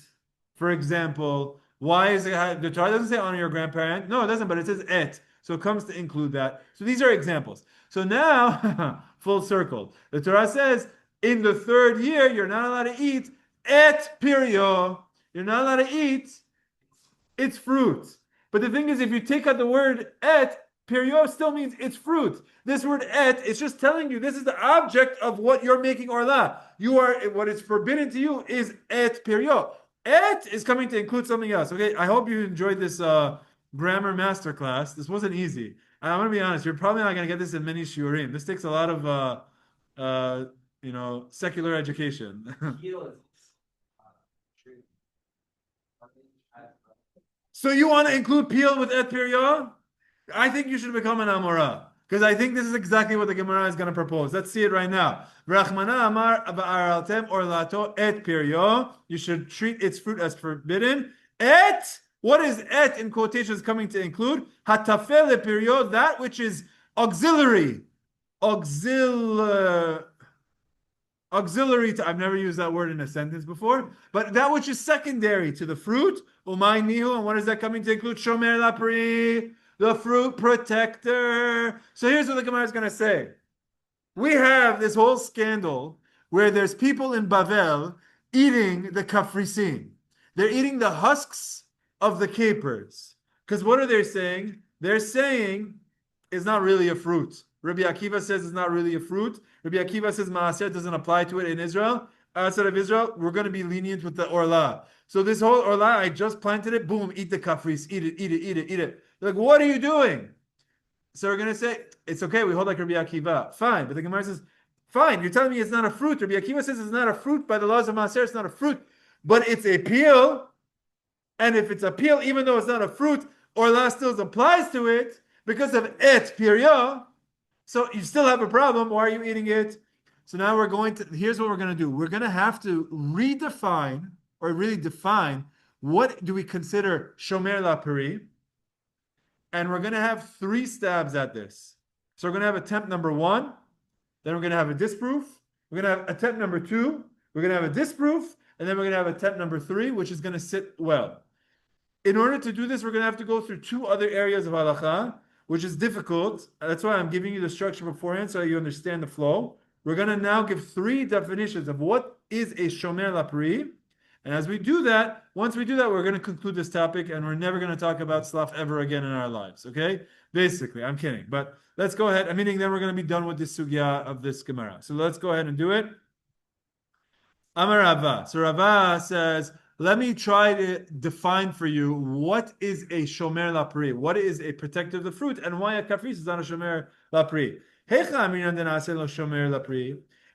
for example. Why is it the Torah doesn't say honor your grandparent? No, it doesn't, but it says et. So it comes to include that. So these are examples. So now, full circle. The Torah says, in the third year, you're not allowed to eat et pirio. You're not allowed to eat its fruit. But the thing is, if you take out the word et, pirio still means it's fruit. This word et is just telling you this is the object of what you're making orlah. You are what is forbidden to you is et pirio. Et is coming to include something else. Okay, I hope you enjoyed this grammar masterclass. This wasn't easy. I'm gonna be honest. You're probably not gonna get this in many shiurim. This takes a lot of secular education. So you want to include peel with et pirio? I think you should become an Amora. Because I think this is exactly what the Gemara is going to propose. Let's see it right now. Rachmana amar ba'araltem orlato et pirio. You should treat its fruit as forbidden. Et, what is et in quotations coming to include? Hatafel le pirio, that which is auxiliary. Auxiliary to, I've never used that word in a sentence before, but that which is secondary to the fruit, umay nihu, and what is that coming to include? Shomer lapri, the fruit protector. So here's what the Gemara is going to say. We have this whole scandal where there's people in Bavel eating the kafrisin. They're eating the husks of the capers. Because what are they saying? They're saying it's not really a fruit. Rabbi Akiva says it's not really a fruit. Rabbi Akiva says maaser doesn't apply to it in Israel. Outside of Israel, we're going to be lenient with the Orlah. So this whole Orlah, I just planted it, boom, eat the kafris, eat it, eat it, eat it, eat it. They're like, what are you doing? So we're going to say, it's okay, we hold like Rabbi Akiva. Fine, but the Gemara says, fine, you're telling me it's not a fruit. Rabbi Akiva says it's not a fruit. By the laws of maaser, it's not a fruit. But it's a peel. And if it's a peel, even though it's not a fruit, Orlah still applies to it because of et piria. So you still have a problem. Why are you eating it? So now here's what we're going to do. We're going to have to redefine or really define what do we consider shomer laperi. And we're going to have 3 stabs at this. So we're going to have attempt number 1. Then we're going to have a disproof. We're going to have attempt number 2. We're going to have a disproof. And then we're going to have attempt number 3, which is going to sit well. In order to do this, we're going to have to go through 2 other areas of halacha, which is difficult. That's why I'm giving you the structure beforehand so you understand the flow. We're going to now give 3 definitions of what is a shomer lapri. And as we do that, once we do that, we're going to conclude this topic and we're never going to talk about slough ever again in our lives. Okay? Basically, I'm kidding. But let's go ahead. Meaning then we're going to be done with this sugya of this Gemara. So let's go ahead and do it. Amar Rava. So Rava says, let me try to define for you what is a shomer lapri, what is a protector of the fruit, and why a kafris is not a shomer lapri.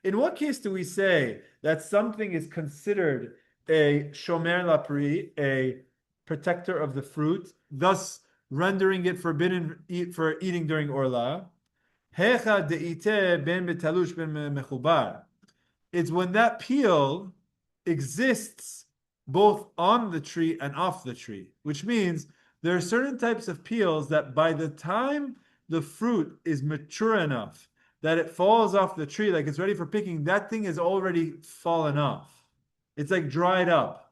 In what case do we say that something is considered a shomer lapri, a protector of the fruit, thus rendering it forbidden for eating during Orlah? It's when that peel exists both on the tree and off the tree, which means there are certain types of peels that by the time the fruit is mature enough that it falls off the tree, like it's ready for picking, that thing is already fallen off. It's like dried up.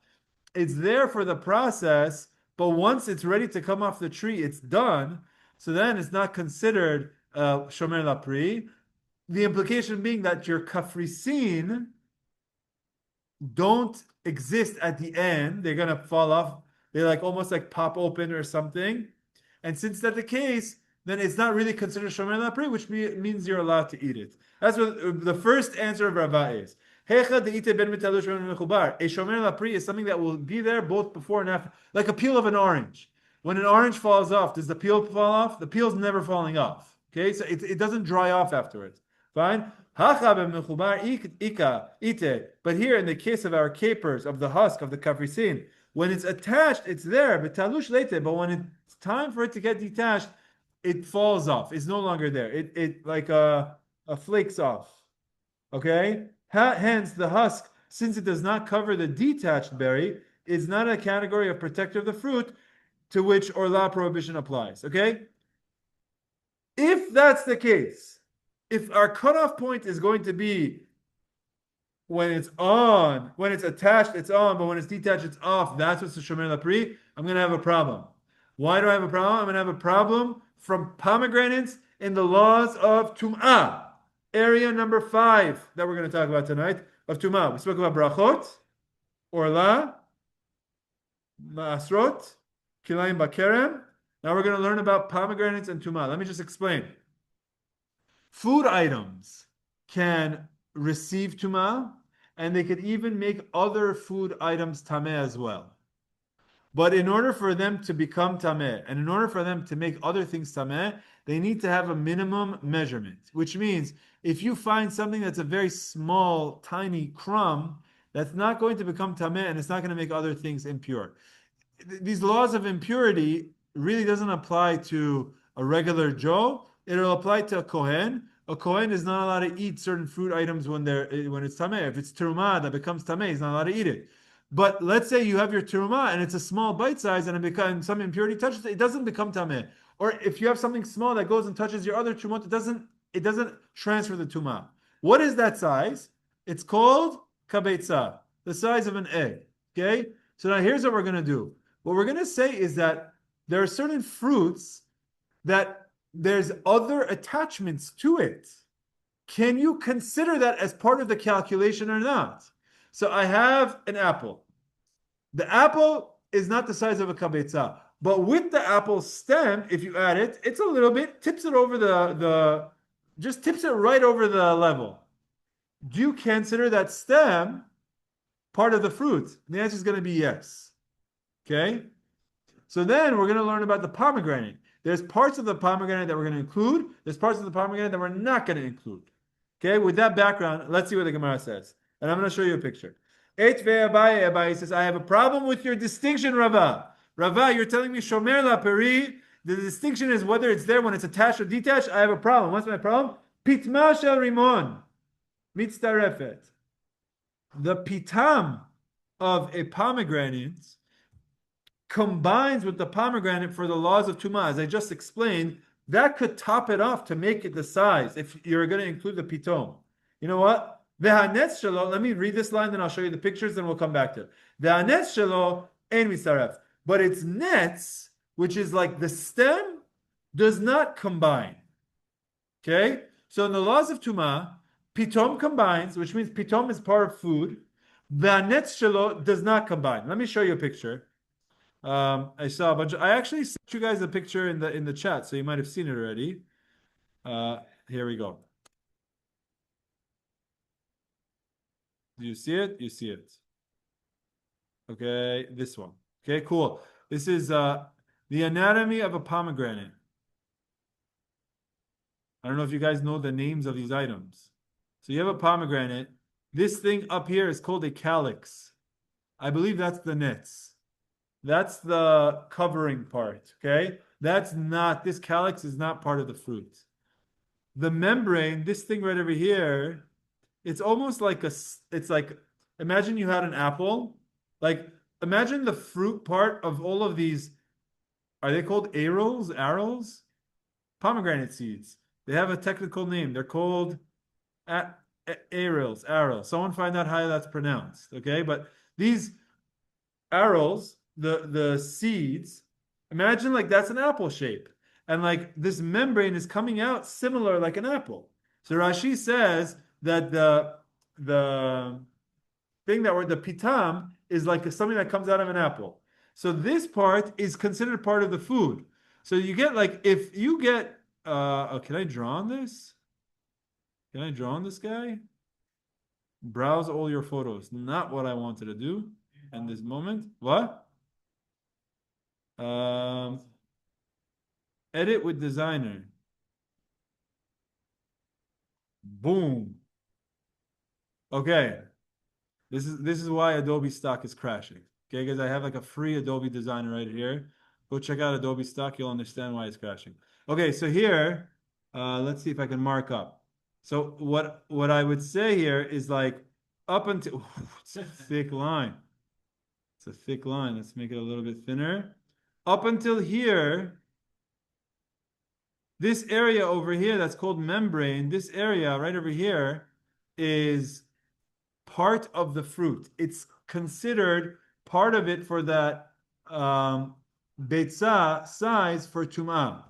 It's there for the process, but once it's ready to come off the tree, it's done. So then it's not considered shomer lapri. The implication being that your kafrisin don't exist at the end. They're going to fall off. They like almost like pop open or something. And since that's the case, then it's not really considered shomer lapri, which means you're allowed to eat it. That's what the first answer of Rava is. A shomer lapri is something that will be there both before and after, like a peel of an orange. When an orange falls off, does the peel fall off? The peel's never falling off. Okay, so it doesn't dry off afterwards. Fine. But here, in the case of our capers, of the husk, of the kafrisin, when it's attached, it's there, but when it's time for it to get detached, it falls off. It's no longer there. It like flakes off. Okay? Hence, the husk, since it does not cover the detached berry, is not a category of protector of the fruit to which Orlah prohibition applies. Okay? If that's the case, if our cutoff point is going to be when it's on, when it's attached, it's on, but when it's detached, it's off, that's what's the shomer lapri, I'm going to have a problem. Why do I have a problem? I'm going to have a problem from pomegranates in the laws of Tumah. Area number 5 that we're going to talk about tonight of Tumah. We spoke about Berachot, Orlah, Ma'asrot, Kilayim Bakerem. Now we're going to learn about pomegranates and Tumah. Let me just explain. Food items can receive Tumah, and they could even make other food items Tameh as well. But in order for them to become Tameh, and in order for them to make other things Tameh, they need to have a minimum measurement, which means if you find something that's a very small, tiny crumb, that's not going to become Tameh, and it's not going to make other things impure. These laws of impurity really doesn't apply to a regular Joe. It'll apply to a Kohen. A Kohen is not allowed to eat certain fruit items when it's Tameh. If it's Terumah that becomes Tameh, he's not allowed to eat it. But let's say you have your terumah and it's a small bite size and some impurity touches it, it doesn't become tameh. Or if you have something small that goes and touches your other tumah, it doesn't transfer the tumah. What is that size? It's called kabetza, the size of an egg. Okay? So now here's what we're going to do. What we're going to say is that there are certain fruits that there's other attachments to it. Can you consider that as part of the calculation or not? So I have an apple. The apple is not the size of a kabetza, but with the apple stem, if you add it, it's a little bit, tips it over just tips it right over the level. Do you consider that stem part of the fruit? And the answer is going to be yes. Okay? So then we're going to learn about the pomegranate. There's parts of the pomegranate that we're going to include. There's parts of the pomegranate that we're not going to include. Okay? With that background, let's see what the Gemara says. And I'm going to show you a picture. Abaye says, I have a problem with your distinction, Rava. Rava, you're telling me shomer la peri. The distinction is whether it's there when it's attached or detached. I have a problem. What's my problem? Pitma shel rimon mitztarefet. The pitam of a pomegranate combines with the pomegranate for the laws of Tumah. As I just explained, that could top it off to make it the size if you're going to include the pitom. You know what? Ve'hanetz shelo, let me read this line, then I'll show you the pictures, then we'll come back to it. Ve'hanetz shelo ein mitzaref. But its nets, which is like the stem, does not combine. Okay? So in the laws of Tumah, pitom combines, which means pitom is part of food. Ve'hanetz shelo does not combine. Let me show you a picture. I saw a bunch I actually sent you guys a picture in the chat, so you might have seen it already. Here we go. Do you see it? You see it. Okay, this one. Okay, cool. This is the anatomy of a pomegranate. I don't know if you guys know the names of these items. So you have a pomegranate. This thing up here is called a calyx. I believe that's the nets. That's the covering part, okay? This calyx is not part of the fruit. The membrane, this thing right over here, it's almost like imagine you had an apple. Like, imagine the fruit part of all of these, are they called arrows? Pomegranate seeds. They have a technical name. They're called arrows. Someone find out how that's pronounced, okay? But these arrows, the seeds, imagine like that's an apple shape. And like this membrane is coming out similar like an apple. So Rashi says that the thing the pitam is like something that comes out of an apple. So this part is considered part of the food. So you get like, if you get, can I draw on this? Can I draw on this guy? Browse all your photos. Not what I wanted to do in this moment. What? Edit with designer. Boom. Okay. This is why Adobe stock is crashing. Okay, guys, I have like a free Adobe designer right here. Go check out Adobe stock. You'll understand why it's crashing. Okay, so here, let's see if I can mark up. So what I would say here is like up until it's a thick line. It's a thick line. Let's make it a little bit thinner. Up until here, this area over here that's called membrane, this area right over here is part of the fruit. It's considered part of it for that Beitzah size for Tumah.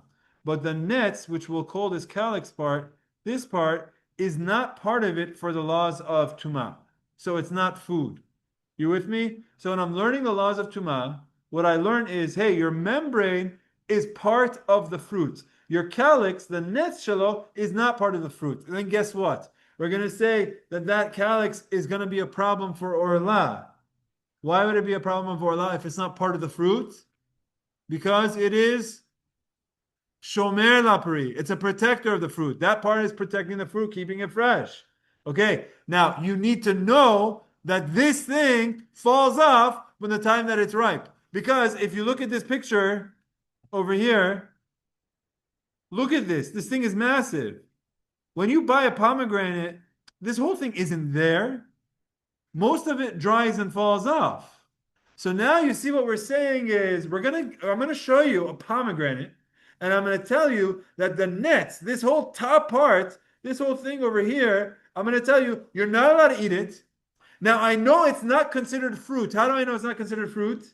But the nets, which we'll call this calyx part, this part is not part of it for the laws of Tumah. So it's not food. You with me? So when I'm learning the laws of Tumah, what I learn is, hey, your membrane is part of the fruit. Your calyx, the netz shelo, is not part of the fruit. And then guess what? We're going to say that that calyx is going to be a problem for Orlah. Why would it be a problem of Orlah if it's not part of the fruit? Because it is shomer lapri. It's a protector of the fruit. That part is protecting the fruit, keeping it fresh. Okay, now you need to know that this thing falls off when the time that it's ripe. Because if you look at this picture over here, look at this. This thing is massive. When you buy a pomegranate, this whole thing isn't there. Most of it dries and falls off. So now you see what we're saying is I'm gonna show you a pomegranate, and I'm gonna tell you that the nets, this whole top part, this whole thing over here, I'm gonna tell you you're not allowed to eat it. Now I know it's not considered fruit. How do I know it's not considered fruit?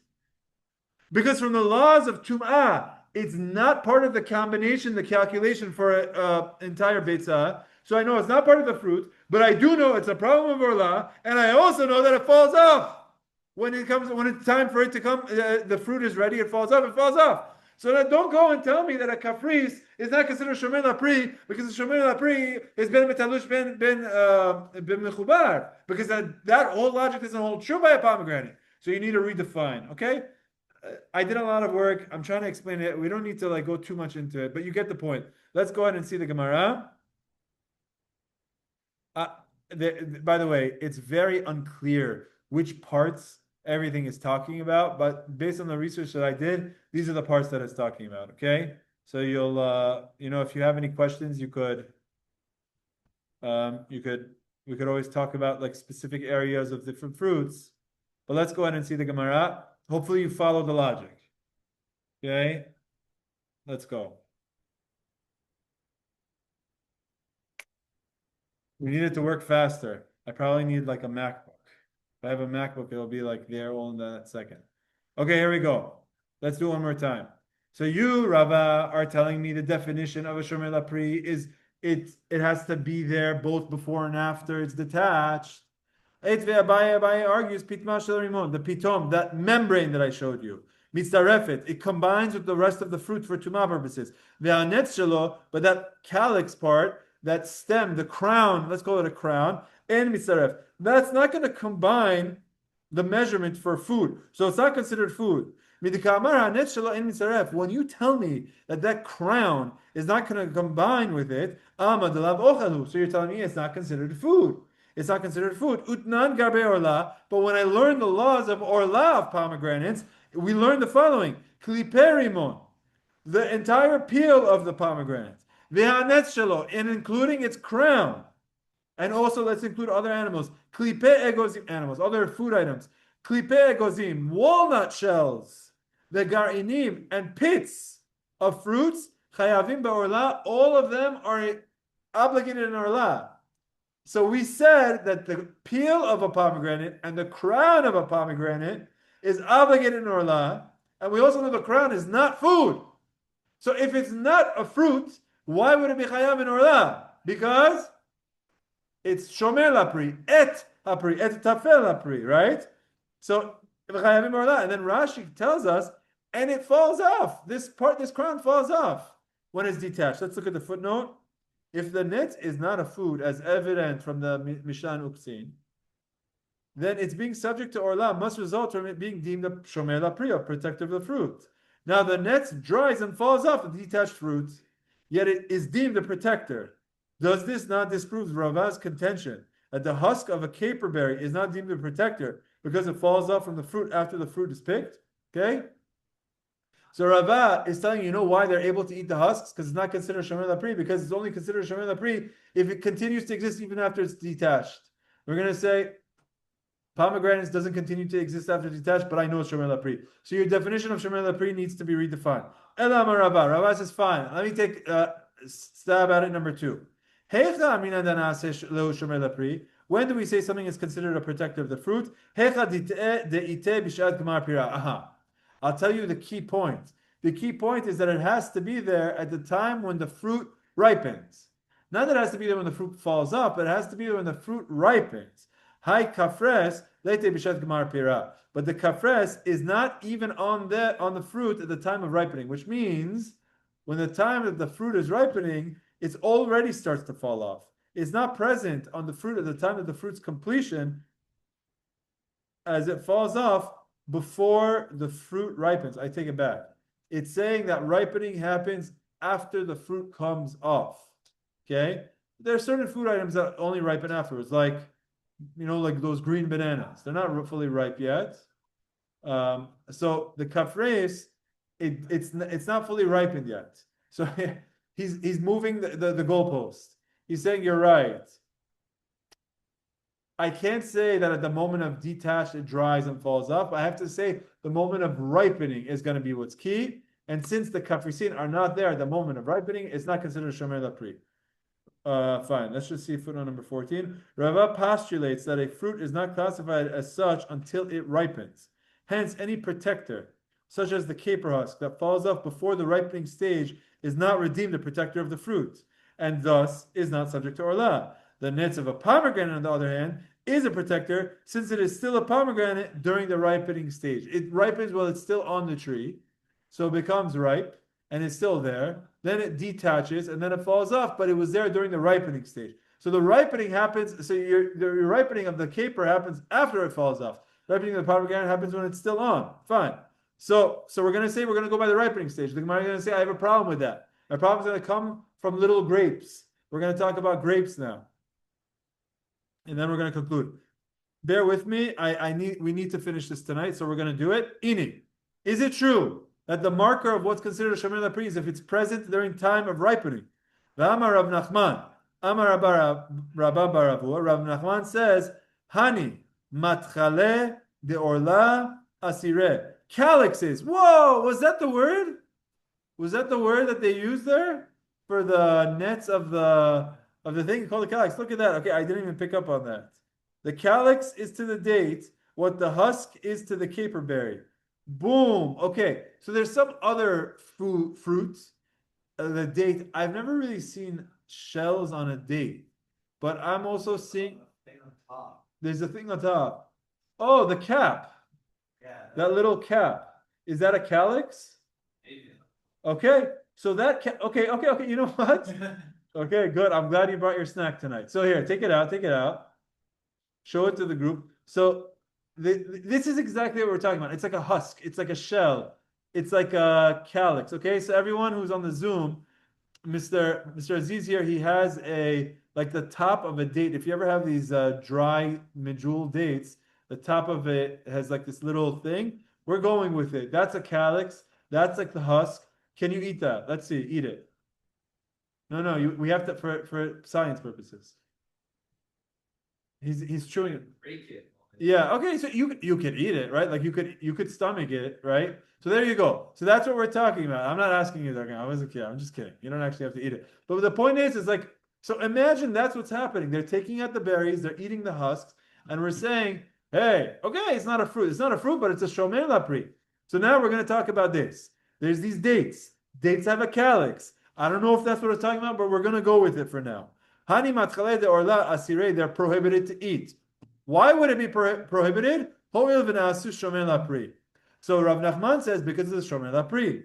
Because from the laws of Tumah, it's not part of the combination, the calculation for an entire beitzah. So I know it's not part of the fruit, but I do know it's a problem of Orlah, and I also know that it falls off. When it's time for it to come, the fruit is ready, it falls off. So that don't go and tell me that a caprice is not considered shomer lapri, because the shomer lapri is ben metalush ben mechubar, because that whole logic doesn't hold true by a pomegranate. So you need to redefine, okay? I did a lot of work. I'm trying to explain it. We don't need to go too much into it, but you get the point. Let's go ahead and see the Gemara. By the way, it's very unclear which parts everything is talking about, but based on the research that I did, these are the parts that it's talking about. Okay, so you'll, if you have any questions, we could always talk about specific areas of different fruits. But let's go ahead and see the Gemara. Hopefully you follow the logic. Okay, let's go. We need it to work faster. I probably need a MacBook. If I have a MacBook, it'll be there all in that second. Okay, here we go. Let's do it one more time. So you, Rava, are telling me the definition of a shomer lapri is it has to be there both before and after it's detached. Abaye argues pitma shel rimon, the pitom, that membrane that I showed you. Mitzarefet, it combines with the rest of the fruit for tumah purposes. Ve'anetz shelo, but that calyx part, that stem, the crown, let's call it a crown, and mitzaref, that's not going to combine the measurement for food. So it's not considered food. When you tell me that crown is not going to combine with it, so you're telling me it's not considered food. It's not considered food. Utnan garbe orlah. But when I learn the laws of orlah of pomegranates, we learn the following: kliperimon, the entire peel of the pomegranate, ve'hanetz shelo, and including its crown, and also let's include other animals, klipe egozim, animals, other food items, klipe egozim, walnut shells, the garinim, and pits of fruits, chayavim ba'orlah. All of them are obligated in orlah. So we said that the peel of a pomegranate and the crown of a pomegranate is obligated in Orlah, and we also know the crown is not food. So if it's not a fruit, why would it be chayav in Orlah? Because it's shomer lapri, et tafel lapri, right? So chayav in Orlah, and then Rashi tells us, and it falls off. This crown falls off when it's detached. Let's look at the footnote. If the net is not a food, as evident from the Mishan Uksin, then it's being subject to Orlah must result from it being deemed a shomer lapri, a protector of the fruit. Now the net dries and falls off the detached fruit, yet it is deemed a protector. Does this not disprove Rava's contention that the husk of a caperberry is not deemed a protector because it falls off from the fruit after the fruit is picked? Okay? So Rava is telling you know why they're able to eat the husks? Because it's not considered shomer lapri, because it's only considered shomer lapri if it continues to exist even after it's detached. We're going to say pomegranates doesn't continue to exist after detached, but I know it's shomer lapri. So your definition of shomer lapri needs to be redefined. Elam Rava. Rava says, fine. Let me take a stab at it. Number 2. When do we say something is considered a protector of the fruit? Aha. I'll tell you the key point. The key point is that it has to be there at the time when the fruit ripens. Not that it has to be there when the fruit falls up, but it has to be there when the fruit ripens. Hai kafres lete b'shet gemar pira. But the kafres is not even on the fruit at the time of ripening, which means when the time that the fruit is ripening, it already starts to fall off. It's not present on the fruit at the time of the fruit's completion, as it falls off before the fruit ripens. I take it back. It's saying that ripening happens after the fruit comes off. Okay? There are certain food items that only ripen afterwards, like like those green bananas. They're not fully ripe yet. So the kafres, it's not fully ripened yet. So he's moving the goalpost. He's saying you're right. I can't say that at the moment of detached it dries and falls off. I have to say the moment of ripening is going to be what's key. And since the kafrisin are not there at the moment of ripening, it's not considered shomer lapri. Fine. Let's just see footnote number 14. Rava postulates that a fruit is not classified as such until it ripens. Hence, any protector, such as the caper husk, that falls off before the ripening stage is not redeemed a protector of the fruit, and thus is not subject to Orlah. The nits of a pomegranate, on the other hand, is a protector since it is still a pomegranate during the ripening stage. It ripens while it's still on the tree, so it becomes ripe, and it's still there. Then it detaches, and then it falls off, but it was there during the ripening stage. So the ripening happens, the ripening of the caper happens after it falls off. Ripening of the pomegranate happens when it's still on. Fine. So we're going to say we're going to go by the ripening stage. The Gemara is going to say, I have a problem with that. My problem is going to come from little grapes. We're going to talk about grapes now. And then we're going to conclude. Bear with me. We need to finish this tonight, so we're going to do it. Ini. Is it true that the marker of what's considered a shomer lapri is if it's present during time of ripening? V'amar Rav Nachman. Amar Rabba Baravua. Rav Nachman says, Hani matchale de Orlah asire. Calyxes. Whoa, was that the word? Was that the word that they used there for the nets of the thing called the calyx? Look at that. Okay, I didn't even pick up on that. The calyx is to the date what the husk is to the caper berry. Boom. Okay, so there's some other fruits. The date. I've never really seen shells on a date, but I'm also seeing. There's a thing on top. Oh, the cap. Yeah. That little cap. Is that a calyx? Maybe. Okay, so that okay. You know what? Okay, good. I'm glad you brought your snack tonight. So here, take it out. Show it to the group. So this is exactly what we're talking about. It's like a husk. It's like a shell. It's like a calyx. Okay, so everyone who's on the Zoom, Mr. Aziz here, he has like the top of a date. If you ever have these dry medjool dates, the top of it has like this little thing. We're going with it. That's a calyx. That's like the husk. Can you eat that? Let's see. Eat it. No. We have to for science purposes. He's chewing it. Break it. Yeah. Okay. So you could eat it, right? Like you could stomach it, right? So there you go. So that's what we're talking about. I'm not asking you that. I wasn't kidding. I'm just kidding. You don't actually have to eat it. But the point is like, so imagine that's what's happening. They're taking out the berries. They're eating the husks, and we're saying, hey, okay, it's not a fruit. It's not a fruit, but it's a shomer lapri. So now we're going to talk about this. There's these dates. Dates have a calyx. I don't know if that's what we're talking about, but we're going to go with it for now. Hani matchale de Orlah asire, they're prohibited to eat. Why would it be prohibited? Ho'il v'nasu shomer lapri. So Rav Nachman says because it's shomer lapri.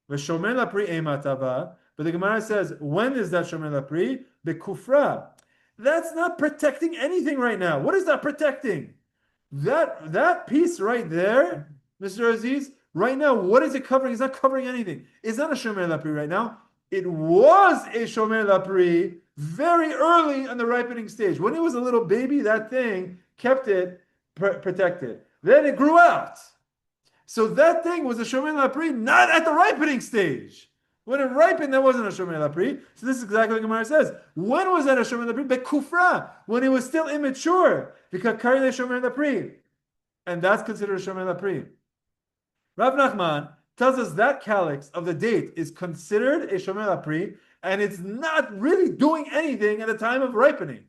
V'shomer lapri ematava. But the Gemara says, when is that shomer lapri? Bekufra. That's not protecting anything right now. What is that protecting? That piece right there, Mr. Aziz, right now, what is it covering? It's not covering anything. It's not a shomer lapri right now. It was a shomer lapri very early in the ripening stage. When it was a little baby, that thing kept it protected. Then it grew out. So that thing was a shomer lapri, not at the ripening stage. When it ripened, that wasn't a shomer lapri. So this is exactly what Gemara says. When was that a shomer lapri? Bekufra, when it was still immature. Because karile shomer lapri. And that's considered a shomer lapri. Rav Nachman tells us that calyx of the date is considered a shomer lapri, and it's not really doing anything at the time of ripening.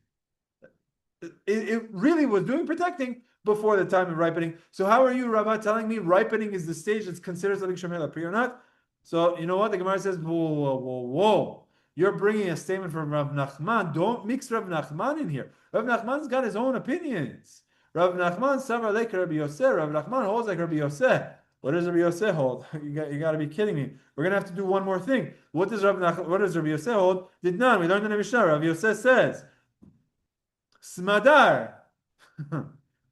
It really was doing protecting, before the time of ripening. So how are you, Rava, telling me ripening is the stage that's considered something shomer lapri or not? So you know what? The Gemara says, whoa. You're bringing a statement from Rav Nachman. Don't mix Rav Nachman in here. Rav Nachman's got his own opinions. Rav Nachman savar like Rabbi Yosef. Rav Nachman holds like Rabbi Yosef. What does Rabbi Yosef hold? You got to be kidding me. We're gonna have to do one more thing. What does Rabbi Yosef hold? Did none. We learned in the Mishnah. Rabbi Yosef says, Smadar.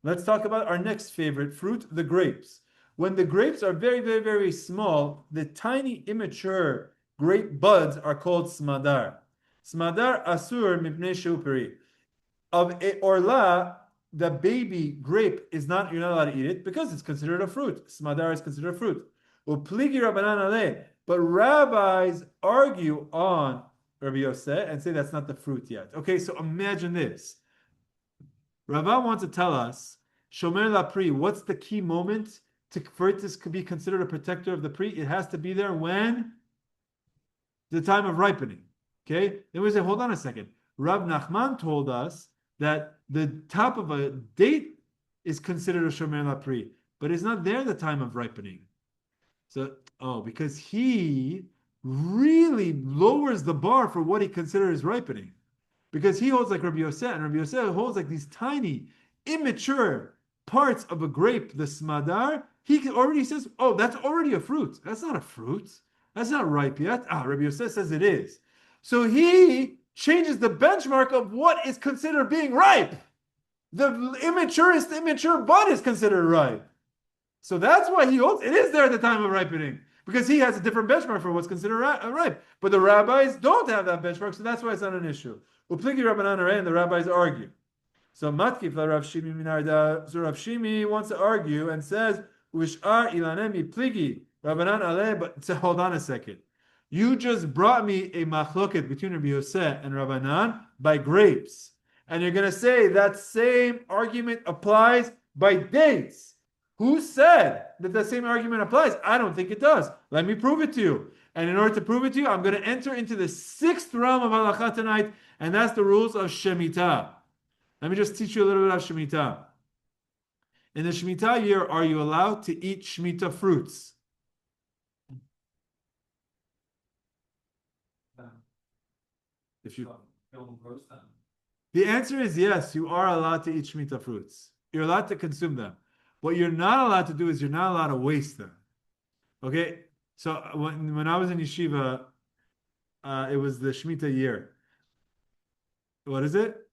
Let's talk about our next favorite fruit, the grapes. When the grapes are very, very, very small, the tiny, immature grape buds are called smadar. Smadar asur mipnei shuperi. Of a orlah, the baby grape is not, you're not allowed to eat it because it's considered a fruit. Smadar is considered a fruit. Upligi rabbanan aleh. But rabbis argue on Rabbi Yosef and say that's not the fruit yet. Okay, so imagine this. Rava wants to tell us, shomer lapri, what's the key moment for it to be considered a protector of the pri? It has to be there when? The time of ripening. Okay? Then we say, hold on a second. Rav Nachman told us that the top of a date is considered a shomer lapri, but it's not there the time of ripening. So, because he really lowers the bar for what he considers ripening. Because he holds like Rabbi Yosef, and Rabbi Yosef holds like these tiny, immature parts of a grape, the smadar. He already says, that's already a fruit. That's not a fruit. That's not ripe yet. Rabbi Yosef says it is. So he changes the benchmark of what is considered being ripe. The immature bud is considered ripe. So that's why he holds it is there at the time of ripening. Because he has a different benchmark for what's considered ripe. But the rabbis don't have that benchmark, so that's why it's not an issue. Upligi Rabbanan Arei, and the rabbis argue. So Matkif la Rav Shimi Minarda. So Rav Shimi wants to argue and says, Uishar ilanemi pligi Rabbanan Aleh. But so hold on a second. You just brought me a machloket between Rabbi Yosef and Rabbanan by grapes. And you're going to say that same argument applies by dates. Who said that the same argument applies? I don't think it does. Let me prove it to you. And in order to prove it to you, I'm going to enter into the sixth realm of halacha tonight, and that's the rules of Shemitah. Let me just teach you a little bit of Shemitah. In the Shemitah year, are you allowed to eat Shemitah fruits? If you, the answer is yes, you are allowed to eat Shemitah fruits. You're allowed to consume them. What you're not allowed to do is you're not allowed to waste them. Okay? So when I was in yeshiva, it was the Shemitah year. What is it?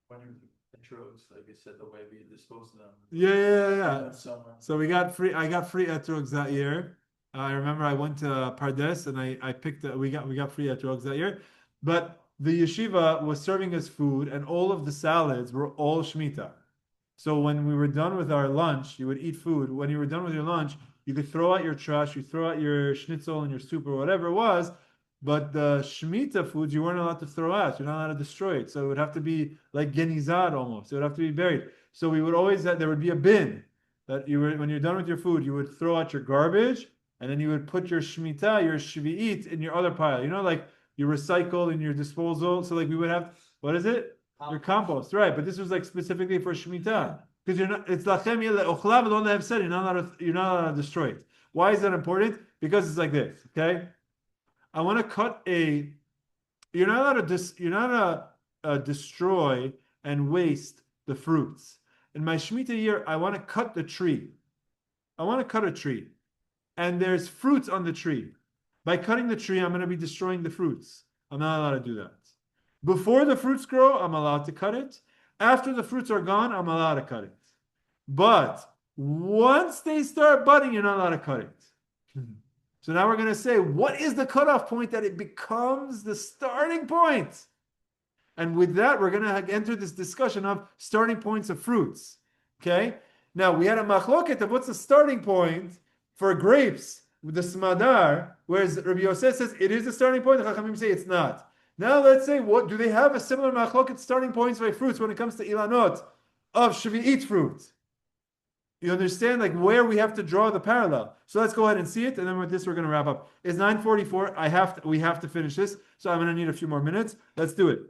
When you're etrogs, like I said, the way we dispose of them. Yeah. So we got free. I got free etrogs that year. I remember I went to Pardes and I picked. We got free etrogs that year. But the yeshiva was serving us food, and all of the salads were all Shemitah. So when we were done with our lunch, you would eat food. When you were done with your lunch, you could throw out your trash, you throw out your schnitzel and your soup or whatever it was, but the Shemitah foods you weren't allowed to throw out. You're not allowed to destroy it. So it would have to be like genizad almost. It would have to be buried. So we would always, there would be a bin that when you're done with your food, you would throw out your garbage, and then you would put your Shemitah, your Shvi'it in your other pile. You know, like you recycle in your disposal. So like we would have, what is it? Your compost, right? But this was like specifically for Shemitah, because you're not. It's lachem ochla v'lo le'hefsed. You're not allowed to destroy it. Why is that important? Because it's like this. Okay, I want to cut a. You're not allowed to. You're not allowed to destroy and waste the fruits. In my Shemitah year, I want to cut the tree. I want to cut a tree, and there's fruits on the tree. By cutting the tree, I'm going to be destroying the fruits. I'm not allowed to do that. Before the fruits grow, I'm allowed to cut it. After the fruits are gone, I'm allowed to cut it. But once they start budding, you're not allowed to cut it. So now we're going to say, what is the cutoff point that it becomes the starting point? And with that, we're going to enter this discussion of starting points of fruits. Okay? Now, we had a machloket of what's the starting point for grapes with the smadar, whereas Rabbi Yosef says it is the starting point, the Chachamim say it's not. Now let's say, what do they have a similar machloket starting points by fruits when it comes to ilanot of Shvi'it fruit? You understand like where we have to draw the parallel. So let's go ahead and see it, and then with this we're going to wrap up. It's 9:44. We have to finish this, so I'm going to need a few more minutes. Let's do it.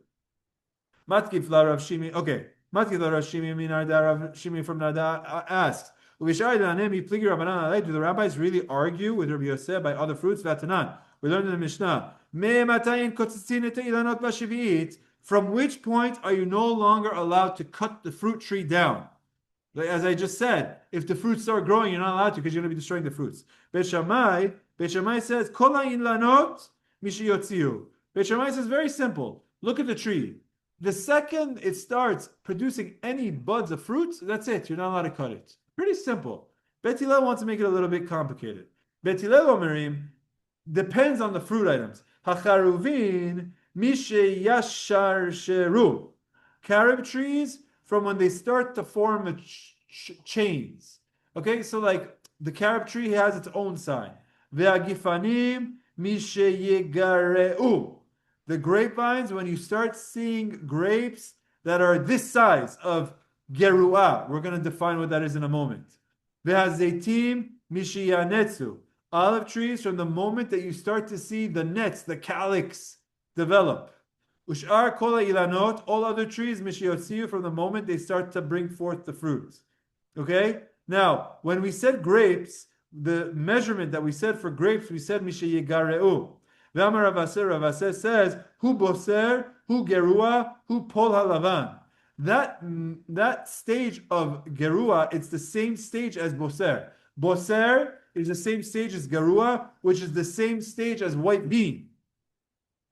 Matkif la Rav Shimi. Okay, Mati Shimi Shimi from Narda asks, do the rabbis really argue with Rabbi Yosef by other fruits? Vatanan. We learned in the Mishnah. From which point are you no longer allowed to cut the fruit tree down? As I just said, if the fruits start growing, you're not allowed to because you're going to be destroying the fruits. Beit Shammai says, Kol lanot mishiyotziu. Beit Shammai says, very simple. Look at the tree. The second it starts producing any buds of fruits, that's it. You're not allowed to cut it. Pretty simple. Beit Hillel wants to make it a little bit complicated. Beit Hillel omerim depends on the fruit items. Hacharuvin misheyashar sheru. Carob trees from when they start to form chains. Okay, so like the carob tree has its own sign. Ve'agifanim misheyegareu. The grapevines, when you start seeing grapes that are this size of geruah, we're going to define what that is in a moment. Ve'hazeitim mishiyanetsu. Olive trees, from the moment that you start to see the nets, the calyx develop. Ushar kol ilanot, all other trees, mishiyotziu, from the moment they start to bring forth the fruit. Okay? Now, when we said grapes, the measurement that we said for grapes, we said mishiyegareu. V'amar Ravaseh says, hu boser, hu gerua, hu pol halavan. That stage of gerua, it's the same stage as boser. Boser is the same stage as gerua, which is the same stage as white bean.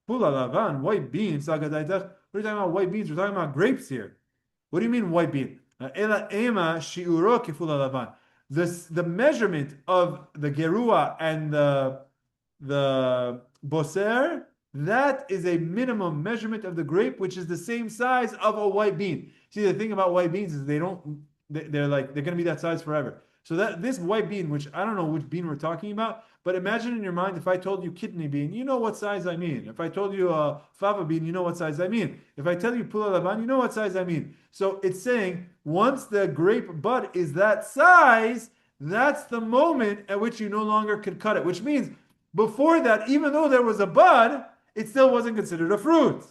Pul halavan, white beans. What are you talking about white beans? We're talking about grapes here. What do you mean white bean? Ela ema shiuro kiful halavan. The measurement of the gerua and the boser, that is a minimum measurement of the grape, which is the same size of a white bean. See, the thing about white beans is they're going to be that size forever. So that this white bean, which I don't know which bean we're talking about, but imagine in your mind, if I told you kidney bean, you know what size I mean. If I told you fava bean, you know what size I mean. If I tell you pula lavan, you know what size I mean. So it's saying once the grape bud is that size, that's the moment at which you no longer can cut it. Which means before that, even though there was a bud, it still wasn't considered a fruit.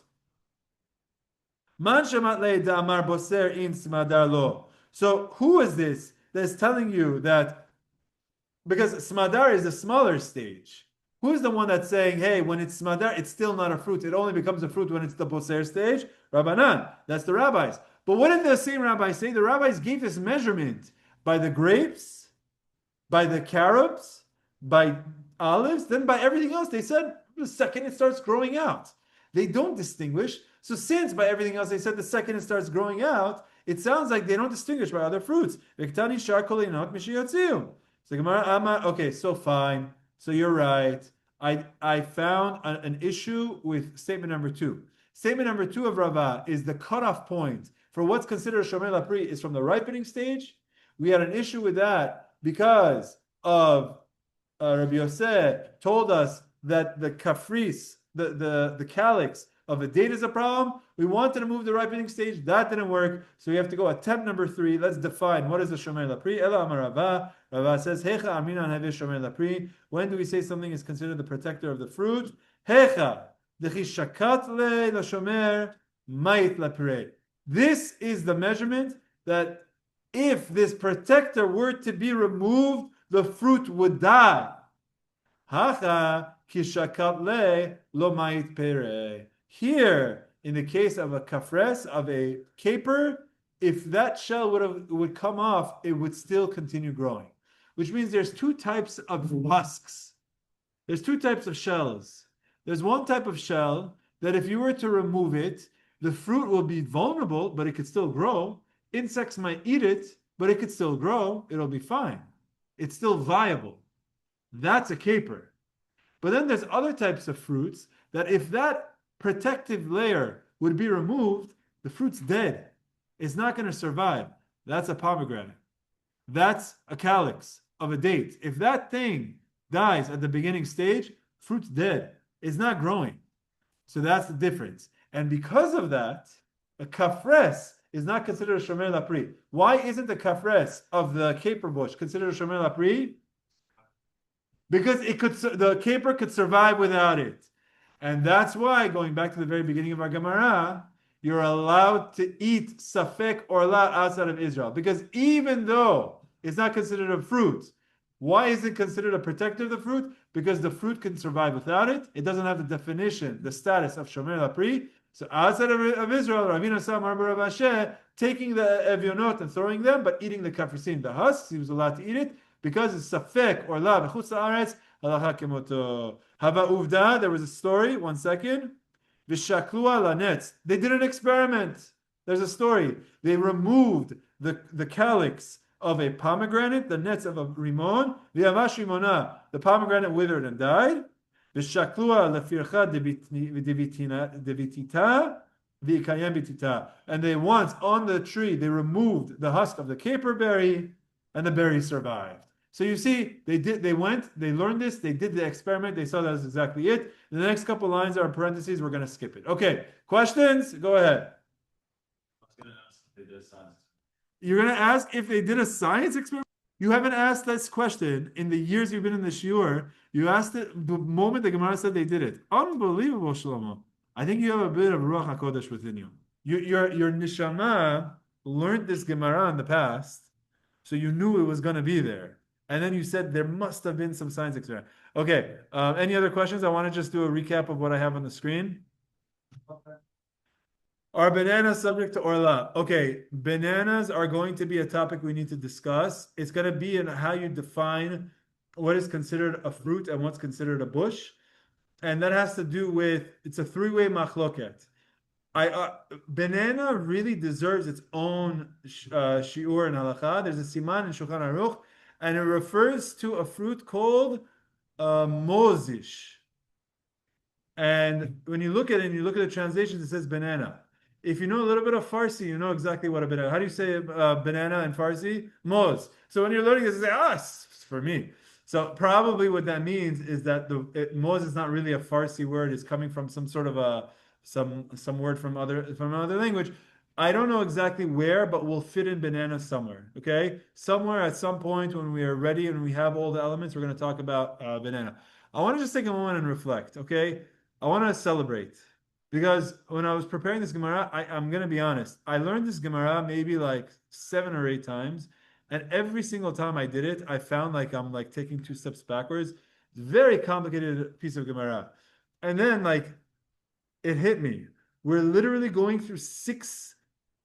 Man shamat le da'amar boser in smadar lo. So who is this that's telling you that? Because smadar is a smaller stage. Who's the one that's saying, hey, when it's smadar, it's still not a fruit. It only becomes a fruit when it's the boser stage? Rabbanan. That's the rabbis. But what did the same rabbis say? The rabbis gave this measurement by the grapes, by the carobs, by olives, then by everything else. They said the second it starts growing out. They don't distinguish. So since by everything else they said the second it starts growing out, it sounds like they don't distinguish by other fruits. So Gemara, okay, so fine. So you're right. I found an issue with statement number 2. Statement number 2 of Rava is the cutoff point for what's considered a shomer lapri is from the ripening stage. We had an issue with that because of Rabbi Yosef told us that the kafris, the calyx of a date is a problem. We wanted to move the ripening stage. That didn't work. So we have to go attempt number 3. Let's define what is a shomer lapri. Ela amar Rava. Rava says, Hecha aminan haveh shomer lapri. When do we say something is considered the protector of the fruit? Hecha dechi shakat le la shomer mait lapri. This is the measurement that if this protector were to be removed, the fruit would die. Hacha ki shakat le lo mait pere. Here, in the case of a kafres, of a caper, if that shell would come off, it would still continue growing. Which means there's 2 types of husks. There's 2 types of shells. There's one type of shell that if you were to remove it, the fruit will be vulnerable, but it could still grow. Insects might eat it, but it could still grow. It'll be fine. It's still viable. That's a caper. But then there's other types of fruits that if that protective layer would be removed, the fruit's dead. It's not going to survive. That's a pomegranate. That's a calyx of a date. If that thing dies at the beginning stage, fruit's dead. It's not growing. So that's the difference. And because of that, a kafres is not considered a shomer lapri. Why isn't the kafres of the caper bush considered a shomer lapri? Because the caper could survive without it. And that's why, going back to the very beginning of our Gemara, you're allowed to eat safek orlah outside of Israel. Because even though it's not considered a fruit, why is it considered a protector of the fruit? Because the fruit can survive without it. It doesn't have the definition, the status of shomer lapri. So outside of Israel, Ravina Samar Rav Asher, taking the evionot and throwing them, but eating the kafrisin, the husks, he was allowed to eat it because it's safek or la b'chutz la'aretz halacha kemoto. Hava uvda, there was a story. 1 second. V'shaklua lanetz. They did an experiment. There's a story. They removed the calyx of a pomegranate, the nets of a rimon. V'yamash rimona. The pomegranate withered and died. V'shaklua lefircha devitita v'ikayem bitita. And they once on the tree they removed the husk of the caper berry, and the berry survived. So you see, they learned this, they did the experiment, they saw that's exactly it. The next couple lines are in parentheses, we're going to skip it. Okay, questions? Go ahead. I was going to ask if they did a science. You're going to ask if they did a science experiment? You haven't asked this question in the years you've been in the Shiur. You asked it the moment the Gemara said they did it. Unbelievable, Shlomo. I think you have a bit of Ruach HaKodesh within you. Your neshama learned this Gemara in the past, so you knew it was going to be there. And then you said there must have been some science experiment. Okay, any other questions? I want to just do a recap of what I have on the screen. Okay. Are bananas subject to Orlah? Okay, bananas are going to be a topic we need to discuss. It's going to be in how you define what is considered a fruit and what's considered a bush. And that has to do with, it's a three-way machloket. Banana really deserves its own shiur and halacha. There's a siman in Shulchan Aruch, and it refers to a fruit called mozish. And when you look at it and you look at the translations, it says banana. If you know a little bit of Farsi, you know exactly what a banana. How do you say banana in Farsi? Moz. So when you're learning this, you say, it's for me. So probably what that means is that moz is not really a Farsi word. It's coming from some sort of some word from another language. I don't know exactly where, but we'll fit in banana somewhere. Okay, somewhere at some point when we are ready and we have all the elements, we're going to talk about banana. I want to just take a moment and reflect. Okay, I want to celebrate because when I was preparing this Gemara, I'm going to be honest. I learned this Gemara maybe like 7 or 8 times, and every single time I did it, I found like I'm like taking 2 steps backwards. Very complicated piece of Gemara, and then like it hit me. We're literally going through 6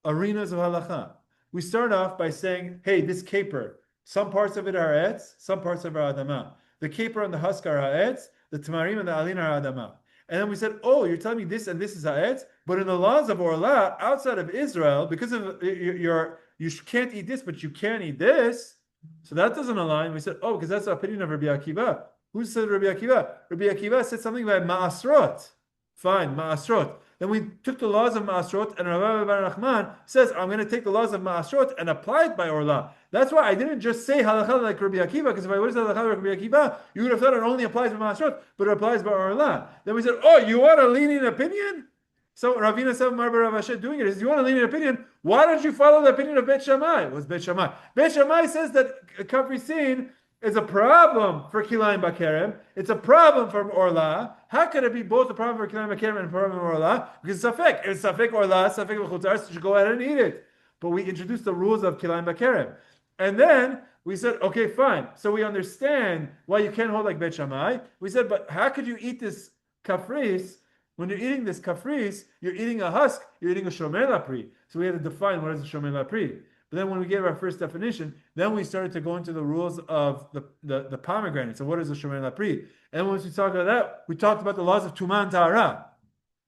arenas of halacha. We start off by saying, hey, this caper, some parts of it are etz, some parts of it are adama. The caper and the husk are etz, the tamarim and the alin are adama. And then we said, oh, you're telling me this and this is etz, but in the laws of Orlah, outside of Israel, because of you can't eat this, but you can eat this, so that doesn't align. We said, oh, because that's the opinion of Rabbi Akiva. Who said Rabbi Akiva? Rabbi Akiva said something about ma'asrot. Fine, ma'asrot. Then we took the laws of Ma'asrot, and Rabbi Bar Nachman says, I'm going to take the laws of Ma'asrot and apply it by Orlah. That's why I didn't just say halacha like Rabbi Akiva, because if I would have said halacha like Rabbi Akiva, you would have thought it only applies by Ma'asrot, but it applies by Orlah. Then we said, oh, you want a lenient opinion? So Ravina said, Rav Asher doing it is, you want a lenient opinion? Why don't you follow the opinion of Bet Shammai? What's Bet Shammai? Bet Shammai says that kafrisin is a problem for Kilayim Bakerem. It's a problem for Orlah. How could it be both a problem for Kilayim Bakerem and a problem for Orlah? Because it's safek. If it's safek Orlah, safek v'chutar, so you should go ahead and eat it. But we introduced the rules of Kilayim Bakerem. And then we said, okay, fine. So we understand why you can't hold like Bet Shammai. We said, but how could you eat this kafris? When you're eating this kafris, you're eating a husk, you're eating a shomer lapri. So we had to define what is a shomer lapri. But then when we gave our first definition, then we started to go into the rules of the pomegranate. So what is a shomer lapri? And once we talked about that, we talked about the laws of Tumah and Tahara.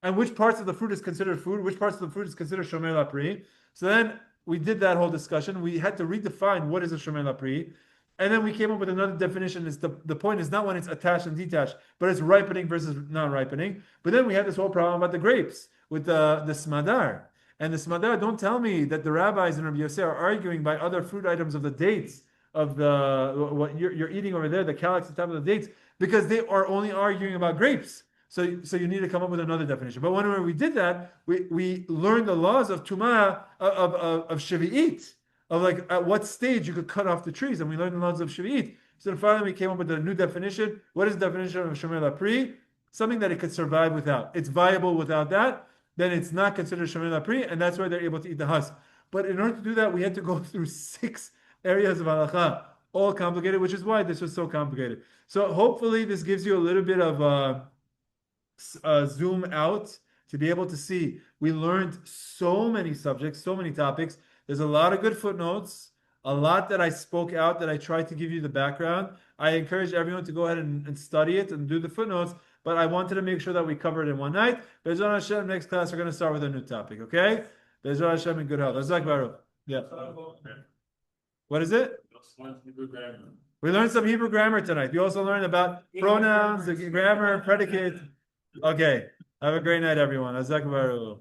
And which parts of the fruit is considered food, which parts of the fruit is considered shomer lapri. So then we did that whole discussion. We had to redefine what is a shomer lapri. And then we came up with another definition. Is the point is not when it's attached and detached, but it's ripening versus non-ripening. But then we had this whole problem about the grapes with the smadar. And the smadar, don't tell me that the rabbis and Rabbi Yosef are arguing by other fruit items of the dates of what you're eating over there, the calyx, the top of the dates, because they are only arguing about grapes. So you need to come up with another definition. But when we did that, we learned the laws of Tumah, of Shevi'it, of like at what stage you could cut off the trees, and we learned the laws of Shevi'it. So then finally we came up with a new definition. What is the definition of shomer lapri? Something that it could survive without. It's viable without that. then it's not considered shomer pri, and that's why they're able to eat the husk. But in order to do that, we had to go through 6 areas of halacha, all complicated, which is why this was so complicated. So hopefully this gives you a little bit of zoom out to be able to see. We learned so many subjects, so many topics. There's a lot of good footnotes, a lot that I spoke out, that I tried to give you the background. I encourage everyone to go ahead and study it and do the footnotes, but I wanted to make sure that we covered it in one night. Be'ezrat Hashem, next class we're going to start with a new topic, okay? Be'ezrat Hashem in good health. Azak Baruch. Yeah. What is it? We learned some Hebrew grammar tonight. We also learned about pronouns, the grammar, predicate. Okay. Have a great night, everyone. Azak Baruch.